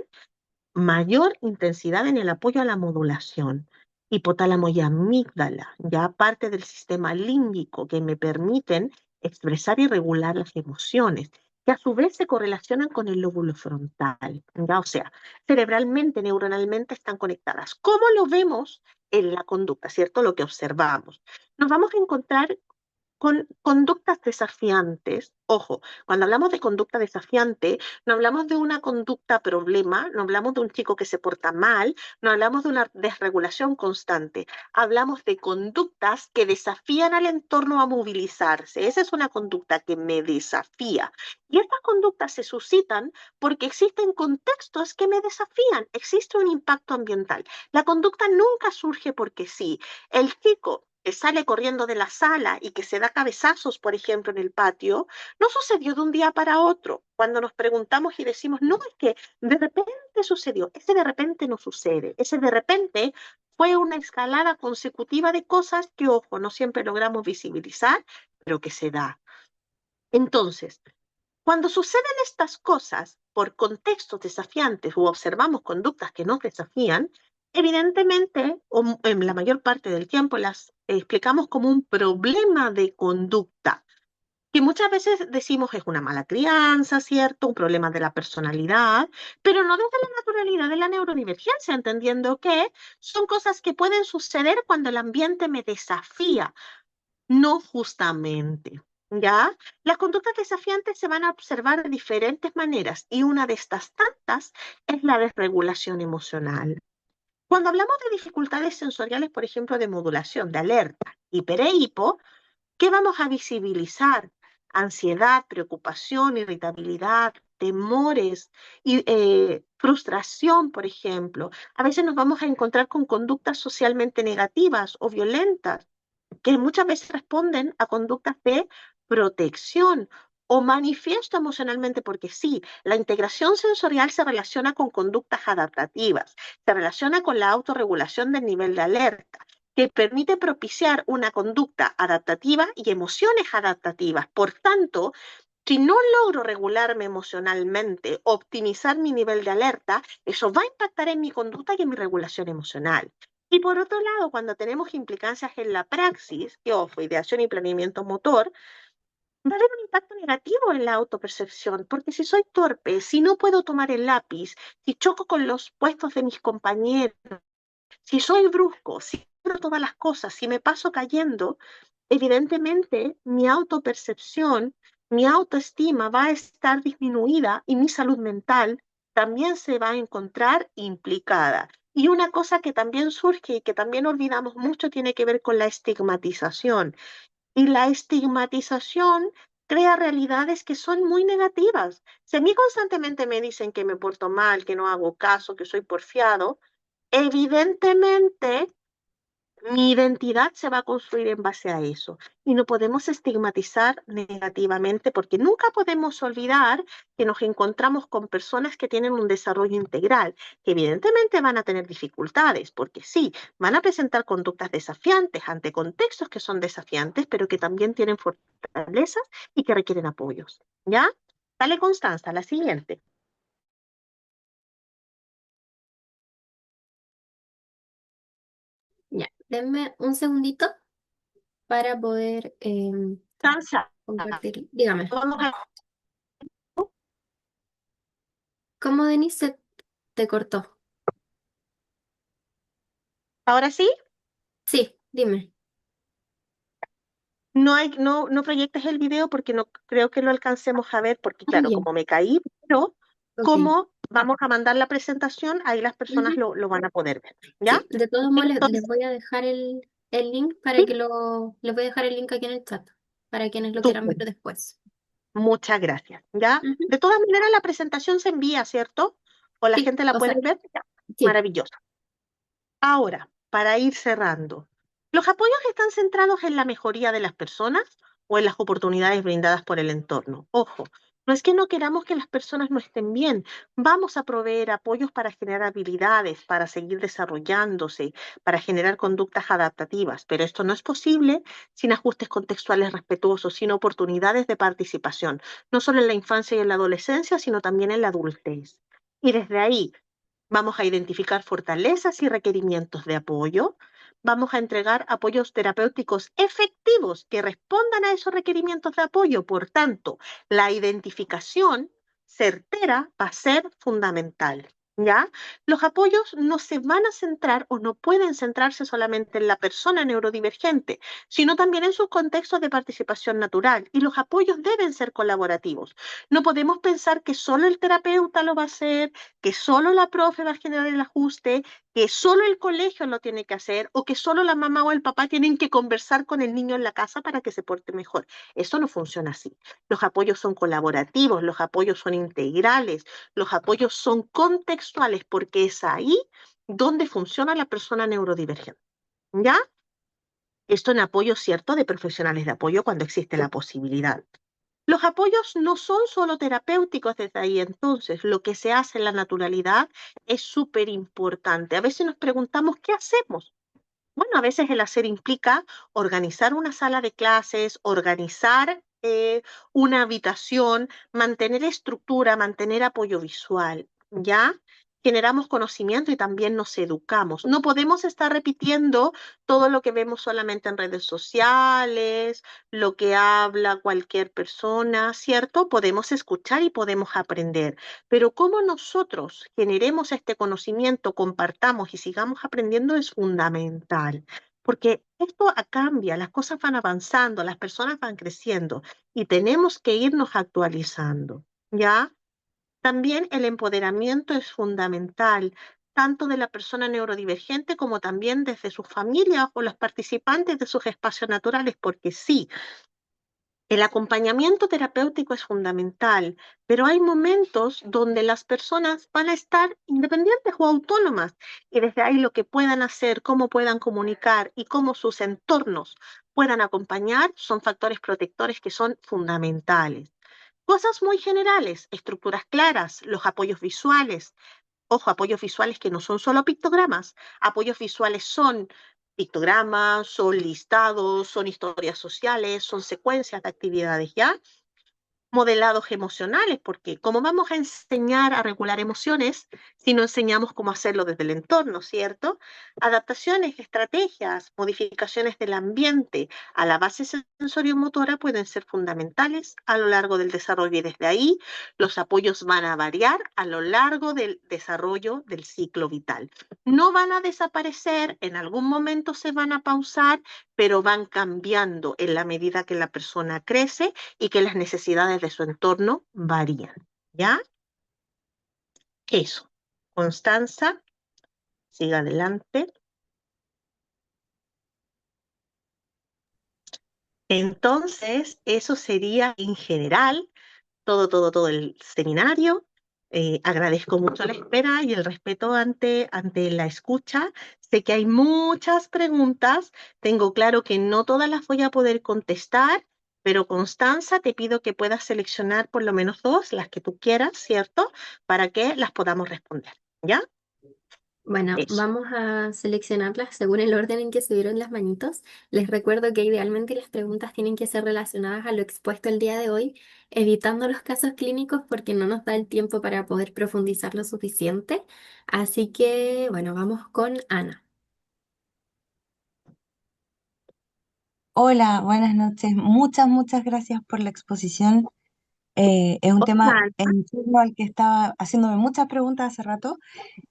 mayor intensidad en el apoyo a la modulación. Hipotálamo y amígdala, ya parte del sistema límbico que me permiten expresar y regular las emociones, que a su vez se correlacionan con el lóbulo frontal, ¿ya? O sea, cerebralmente, neuronalmente están conectadas. ¿Cómo lo vemos en la conducta, cierto? Lo que observamos. Nos vamos a encontrar con conductas desafiantes. Ojo, cuando hablamos de conducta desafiante, no hablamos de una conducta problema, no hablamos de un chico que se porta mal, no hablamos de una desregulación constante, hablamos de conductas que desafían al entorno a movilizarse. Esa es una conducta que me desafía. Y estas conductas se suscitan porque existen contextos que me desafían, existe un impacto ambiental. La conducta nunca surge porque sí. El chico que sale corriendo de la sala y que se da cabezazos, por ejemplo, en el patio, no sucedió de un día para otro. Cuando nos preguntamos y decimos, no, es que de repente sucedió, ese de repente no sucede, ese de repente fue una escalada consecutiva de cosas que, ojo, no siempre logramos visibilizar, pero que se da. Entonces, cuando suceden estas cosas por contextos desafiantes o observamos conductas que nos desafían, evidentemente, o en la mayor parte del tiempo, las explicamos como un problema de conducta, que muchas veces decimos es una mala crianza, ¿cierto? Un problema de la personalidad, pero no desde la naturalidad de la neurodivergencia, entendiendo que son cosas que pueden suceder cuando el ambiente me desafía, no justamente, ¿ya? Las conductas desafiantes se van a observar de diferentes maneras y una de estas tantas es la desregulación emocional. Cuando hablamos de dificultades sensoriales, por ejemplo, de modulación, de alerta, hiper e hipo, ¿qué vamos a visibilizar? Ansiedad, preocupación, irritabilidad, temores y frustración, por ejemplo. A veces nos vamos a encontrar con conductas socialmente negativas o violentas que muchas veces responden a conductas de protección o manifiesto emocionalmente, porque sí, la integración sensorial se relaciona con conductas adaptativas, se relaciona con la autorregulación del nivel de alerta, que permite propiciar una conducta adaptativa y emociones adaptativas. Por tanto, si no logro regularme emocionalmente, optimizar mi nivel de alerta, eso va a impactar en mi conducta y en mi regulación emocional. Y por otro lado, cuando tenemos implicancias en la praxis, que ojo, ideación y planeamiento motor, va a haber un impacto negativo en la autopercepción, porque si soy torpe, si no puedo tomar el lápiz, si choco con los puestos de mis compañeros, si soy brusco, si no todas las cosas, si me paso cayendo, evidentemente mi autopercepción, mi autoestima va a estar disminuida y mi salud mental también se va a encontrar implicada. Y una cosa que también surge y que también olvidamos mucho tiene que ver con la estigmatización. Y la estigmatización crea realidades que son muy negativas. Si a mí constantemente me dicen que me porto mal, que no hago caso, que soy porfiado, evidentemente mi identidad se va a construir en base a eso y no podemos estigmatizar negativamente porque nunca podemos olvidar que nos encontramos con personas que tienen un desarrollo integral, que evidentemente van a tener dificultades, porque sí, van a presentar conductas desafiantes ante contextos que son desafiantes, pero que también tienen fortalezas y que requieren apoyos. ¿Ya? Dale, Constanza, la siguiente. Ya, denme un segundito para poder Constanza, compartir. Dígame, vamos a... ¿cómo Denise se te cortó? Ahora sí. Sí, dime. No proyectes el video porque no creo que lo alcancemos a ver, porque Ah, claro, ya, como me caí, pero ok. como vamos a mandar la presentación, ahí las personas Ujú. lo van a poder ver, ¿ya? Sí, de todos modos les Entonces, voy a dejar el link para sí, que les voy a dejar el link aquí en el chat, para quienes lo quieran ver súper, después. muchas gracias, ¿ya? Ujú. De todas maneras, la presentación se envía, ¿cierto? O la Sí, gente la o sea, puede ver, ya, sí. maravilloso. Ahora, para ir cerrando, ¿los apoyos están centrados en la mejoría de las personas o en las oportunidades brindadas por el entorno? Ojo, no es que no queramos que las personas no estén bien, vamos a proveer apoyos para generar habilidades, para seguir desarrollándose, para generar conductas adaptativas, pero esto no es posible sin ajustes contextuales respetuosos, sin oportunidades de participación, no solo en la infancia y en la adolescencia, sino también en la adultez. Y desde ahí, vamos a identificar fortalezas y requerimientos de apoyo. vamos a entregar apoyos terapéuticos efectivos que respondan a esos requerimientos de apoyo. Por tanto, la identificación certera va a ser fundamental. ¿Ya? Los apoyos no se van a centrar o no pueden centrarse solamente en la persona neurodivergente, sino también en sus contextos de participación natural. Y los apoyos deben ser colaborativos. No podemos pensar que solo el terapeuta lo va a hacer, que solo la profe va a generar el ajuste, que solo el colegio lo tiene que hacer o que solo la mamá o el papá tienen que conversar con el niño en la casa para que se porte mejor. Eso no funciona así. Los apoyos son colaborativos, los apoyos son integrales, los apoyos son contextuales porque es ahí donde funciona la persona neurodivergente. ¿Ya? Esto en apoyo, ¿cierto?, de profesionales de apoyo cuando existe la posibilidad. Los apoyos no son solo terapéuticos desde ahí, entonces lo que se hace en la naturalidad es súper importante. A veces nos preguntamos, ¿qué hacemos? Bueno, a veces el hacer implica organizar una sala de clases, organizar una habitación, mantener estructura, mantener apoyo visual, ¿ya? Generamos conocimiento y también nos educamos. No podemos estar repitiendo todo lo que vemos solamente en redes sociales, lo que habla cualquier persona, ¿cierto? Podemos escuchar y podemos aprender, pero cómo nosotros generemos este conocimiento, compartamos y sigamos aprendiendo es fundamental, porque esto cambia, las cosas van avanzando, las personas van creciendo y tenemos que irnos actualizando, ¿ya? También el empoderamiento es fundamental, tanto de la persona neurodivergente como también desde sus familias o los participantes de sus espacios naturales, porque sí, el acompañamiento terapéutico es fundamental, pero hay momentos donde las personas van a estar independientes o autónomas y desde ahí lo que puedan hacer, cómo puedan comunicar y cómo sus entornos puedan acompañar son factores protectores que son fundamentales. Cosas muy generales, estructuras claras, los apoyos visuales. Ojo, apoyos visuales que no son solo pictogramas. Apoyos visuales son pictogramas, son listados, son historias sociales, son secuencias de actividades, ¿ya? Modelados emocionales, porque ¿cómo vamos a enseñar a regular emociones si no enseñamos cómo hacerlo desde el entorno, ¿cierto? Adaptaciones, estrategias, modificaciones del ambiente a la base sensoriomotora pueden ser fundamentales a lo largo del desarrollo y desde ahí los apoyos van a variar a lo largo del desarrollo del ciclo vital. No van a desaparecer, en algún momento se van a pausar, pero van cambiando en la medida que la persona crece y que las necesidades de su entorno varían. ¿Ya? Eso. Constanza, siga adelante. Entonces, eso sería en general todo el seminario. Agradezco mucho la espera y el respeto ante la escucha. Sé que hay muchas preguntas. Tengo claro que no todas las voy a poder contestar, pero Constanza, te pido que puedas seleccionar por lo menos dos, las que tú quieras, ¿cierto? Para que las podamos responder. ¿Ya? Bueno, Eso. vamos a seleccionarlas según el orden en que subieron las manitos. Les recuerdo que idealmente las preguntas tienen que ser relacionadas a lo expuesto el día de hoy, evitando los casos clínicos porque no nos da el tiempo para poder profundizar lo suficiente. Así que, bueno, vamos con Ana. Hola, buenas noches. Muchas gracias por la exposición. Es un tema Hola, en torno al que estaba haciéndome muchas preguntas hace rato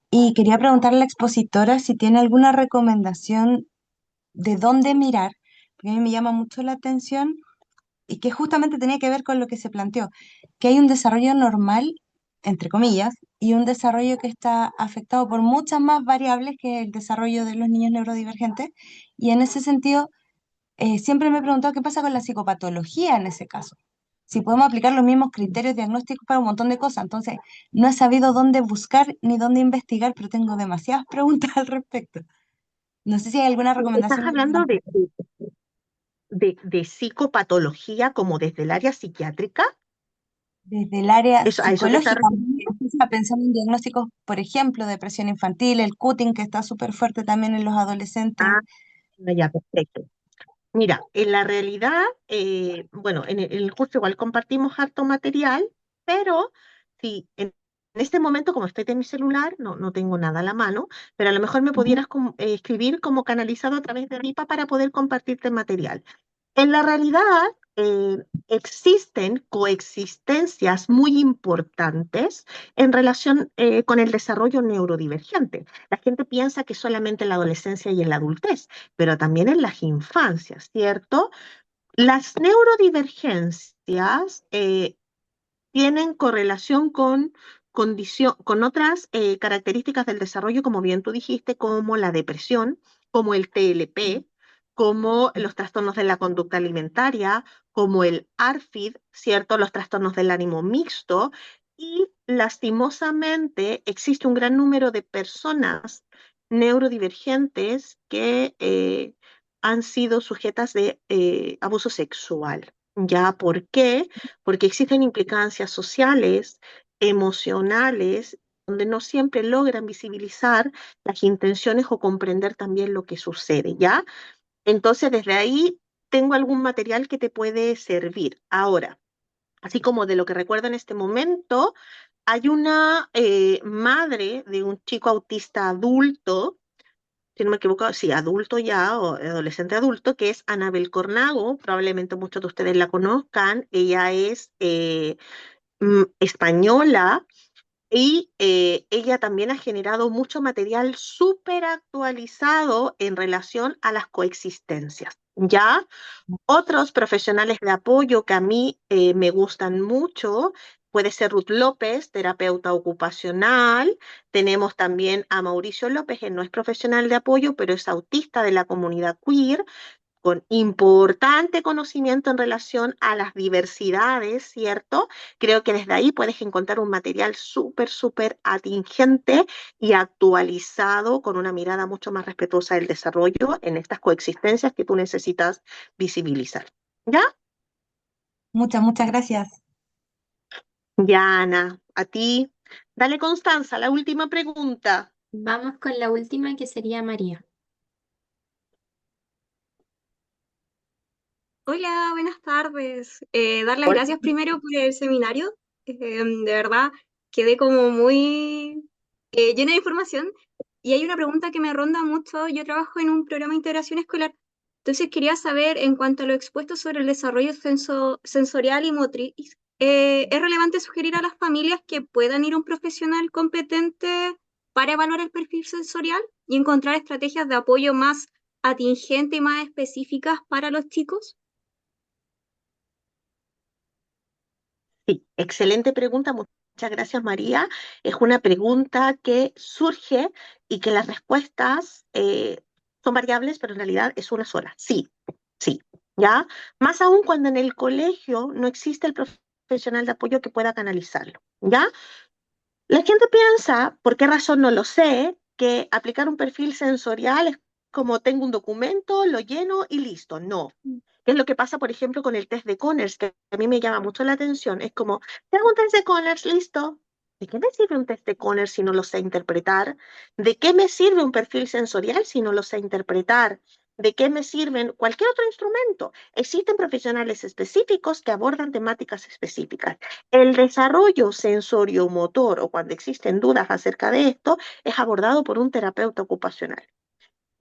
y quería preguntarle a la expositora si tiene alguna recomendación de dónde mirar, porque a mí me llama mucho la atención y que justamente tenía que ver con lo que se planteó, que hay un desarrollo normal, entre comillas, y un desarrollo que está afectado por muchas más variables que el desarrollo de los niños neurodivergentes. Y en ese sentido siempre me he preguntado qué pasa con la psicopatología en ese caso. Si podemos aplicar los mismos criterios diagnósticos para un montón de cosas. Entonces, no he sabido dónde buscar ni dónde investigar, pero tengo demasiadas preguntas al respecto. No sé si hay alguna ¿estás recomendación que hablando tengan de psicopatología como desde el área psiquiátrica? desde el área ¿Eso, a eso te estás psicológica. refiriendo? Estaba pensando en diagnósticos, por ejemplo, depresión infantil, el cutting, que está súper fuerte también en los adolescentes. Ah, ya, perfecto. Mira, en la realidad, bueno, en el curso igual compartimos harto material, pero sí, en este momento, como estoy en mi celular, no tengo nada a la mano, pero a lo mejor me Ujú. pudieras escribir como canalizado a través de RIPA para poder compartirte material. En la realidad, existen coexistencias muy importantes en relación con el desarrollo neurodivergente. La gente piensa que solamente en la adolescencia y en la adultez, pero también en las infancias, ¿cierto? Las neurodivergencias tienen correlación con otras características del desarrollo, como bien tú dijiste, como la depresión, como el TLP, como los trastornos de la conducta alimentaria, como el ARFID, ¿cierto? Los trastornos del ánimo mixto. Y lastimosamente existe un gran número de personas neurodivergentes que han sido sujetas de abuso sexual. ¿Ya? ¿Por qué? Porque existen implicancias sociales, emocionales, donde no siempre logran visibilizar las intenciones o comprender también lo que sucede, ¿ya? Entonces, desde ahí tengo algún material que te puede servir. Ahora, así como de lo que recuerdo en este momento, hay una madre de un chico autista adulto, si no me equivoco, sí, adulto ya, o adolescente adulto, que es Anabel Cornago, probablemente muchos de ustedes la conozcan. Ella es española y ella también ha generado mucho material súper actualizado en relación a las coexistencias. ¿Ya? Otros profesionales de apoyo que a mí me gustan mucho, puede ser Ruth López, terapeuta ocupacional. Tenemos también a Mauricio López, que no es profesional de apoyo, pero es autista de la comunidad queer, con importante conocimiento en relación a las diversidades, ¿cierto? Creo que desde ahí puedes encontrar un material súper atingente y actualizado con una mirada mucho más respetuosa del desarrollo en estas coexistencias que tú necesitas visibilizar. ¿Ya? Muchas gracias. Ya, Ana, a ti. Dale, Constanza, la última pregunta. Vamos con la última que sería María. Hola, buenas tardes. Dar las gracias primero por el seminario. De verdad, quedé como muy llena de información. Y hay una pregunta que me ronda mucho. Yo trabajo en un programa de integración escolar. Entonces quería saber, en cuanto a lo expuesto sobre el desarrollo sensorial y motriz, ¿es relevante sugerir a las familias que puedan ir a un profesional competente para evaluar el perfil sensorial y encontrar estrategias de apoyo más atingentes y más específicas para los chicos? Sí, excelente pregunta. Muchas gracias, María. Es una pregunta que surge y que las respuestas son variables, pero en realidad es una sola. Sí, sí, ¿ya? Más aún cuando en el colegio no existe el profesional de apoyo que pueda canalizarlo, ¿ya? La gente piensa, por qué razón no lo sé, que aplicar un perfil sensorial es como tengo un documento, lo lleno y listo. No. ¿Qué es lo que pasa, por ejemplo, con el test de Conners, que a mí me llama mucho la atención? Es como, te hago un test de Conners, listo. ¿De qué me sirve un test de Conners si no lo sé interpretar? ¿De qué me sirve un perfil sensorial si no lo sé interpretar? ¿De qué me sirven cualquier otro instrumento? Existen profesionales específicos que abordan temáticas específicas. El desarrollo sensoriomotor o cuando existen dudas acerca de esto es abordado por un terapeuta ocupacional.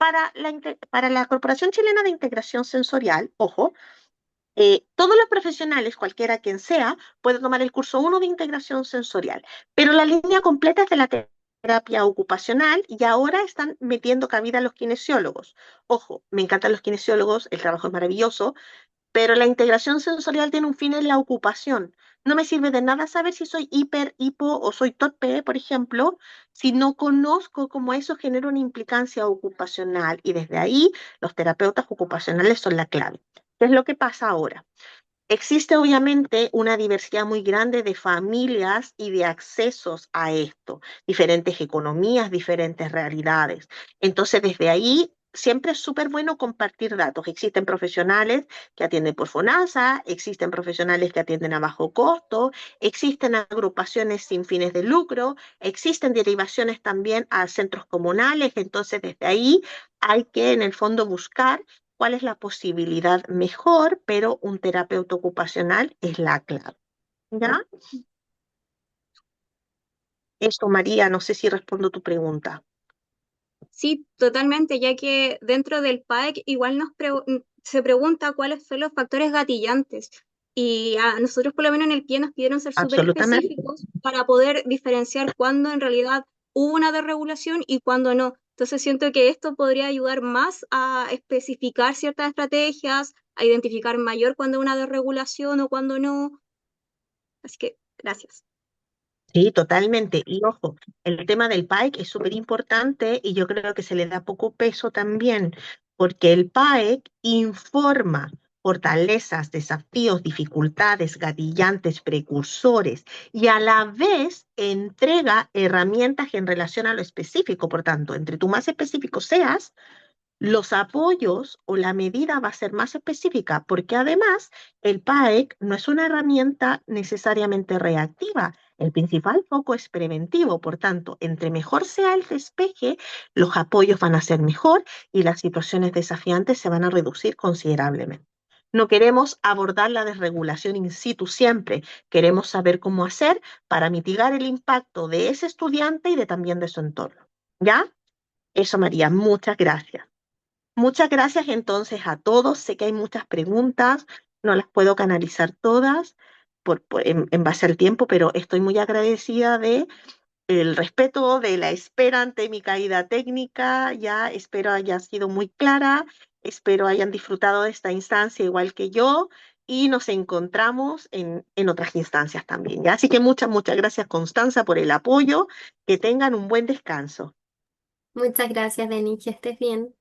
Para la Corporación Chilena de Integración Sensorial, ojo, todos los profesionales, cualquiera quien sea, puede tomar el curso 1 de integración sensorial, pero la línea completa es de la terapia ocupacional y ahora están metiendo cabida a los kinesiólogos. Ojo, me encantan los kinesiólogos, el trabajo es maravilloso, pero la integración sensorial tiene un fin en la ocupación. No me sirve de nada saber si soy hiper, hipo o soy TOT-P, por ejemplo, si no conozco cómo eso genera una implicancia ocupacional. Y desde ahí, los terapeutas ocupacionales son la clave. ¿Qué es lo que pasa ahora? Existe obviamente una diversidad muy grande de familias y de accesos a esto, diferentes economías, diferentes realidades. Entonces, desde ahí siempre es súper bueno compartir datos. Existen profesionales que atienden por FONASA, existen profesionales que atienden a bajo costo, existen agrupaciones sin fines de lucro, existen derivaciones también a centros comunales. Entonces, desde ahí hay que en el fondo buscar cuál es la posibilidad mejor, pero un terapeuta ocupacional es la clave. ¿Ya? Eso, María, no sé si respondo tu pregunta. Sí, totalmente, ya que dentro del PAEC igual se pregunta cuáles son los factores gatillantes. Y a nosotros, por lo menos en el pie, nos pidieron ser súper Absolutamente. específicos para poder diferenciar cuándo en realidad hubo una desregulación y cuándo no. Entonces siento que esto podría ayudar más a especificar ciertas estrategias, a identificar mayor cuándo una desregulación o cuándo no. Así que, gracias. Sí, totalmente. Y ojo, el tema del PAEC es súper importante y yo creo que se le da poco peso también, porque el PAEC informa fortalezas, desafíos, dificultades, gatillantes, precursores y a la vez entrega herramientas en relación a lo específico. Por tanto, entre tú más específico seas, los apoyos o la medida va a ser más específica, porque además el PAEC no es una herramienta necesariamente reactiva. El principal foco es preventivo, por tanto, entre mejor sea el despeje, los apoyos van a ser mejor y las situaciones desafiantes se van a reducir considerablemente. No queremos abordar la desregulación in situ siempre, queremos saber cómo hacer para mitigar el impacto de ese estudiante y de también de su entorno. ¿Ya? Eso, María, muchas gracias. Muchas gracias entonces a todos. Sé que hay muchas preguntas, no las puedo canalizar todas en base al tiempo, pero estoy muy agradecida de el respeto, de la espera ante mi caída técnica. Ya espero haya sido muy clara, espero hayan disfrutado de esta instancia igual que yo y nos encontramos en otras instancias también. ¿Ya? Así que muchas gracias, Constanza, por el apoyo. Que tengan un buen descanso. Muchas gracias, Denis, que estés bien.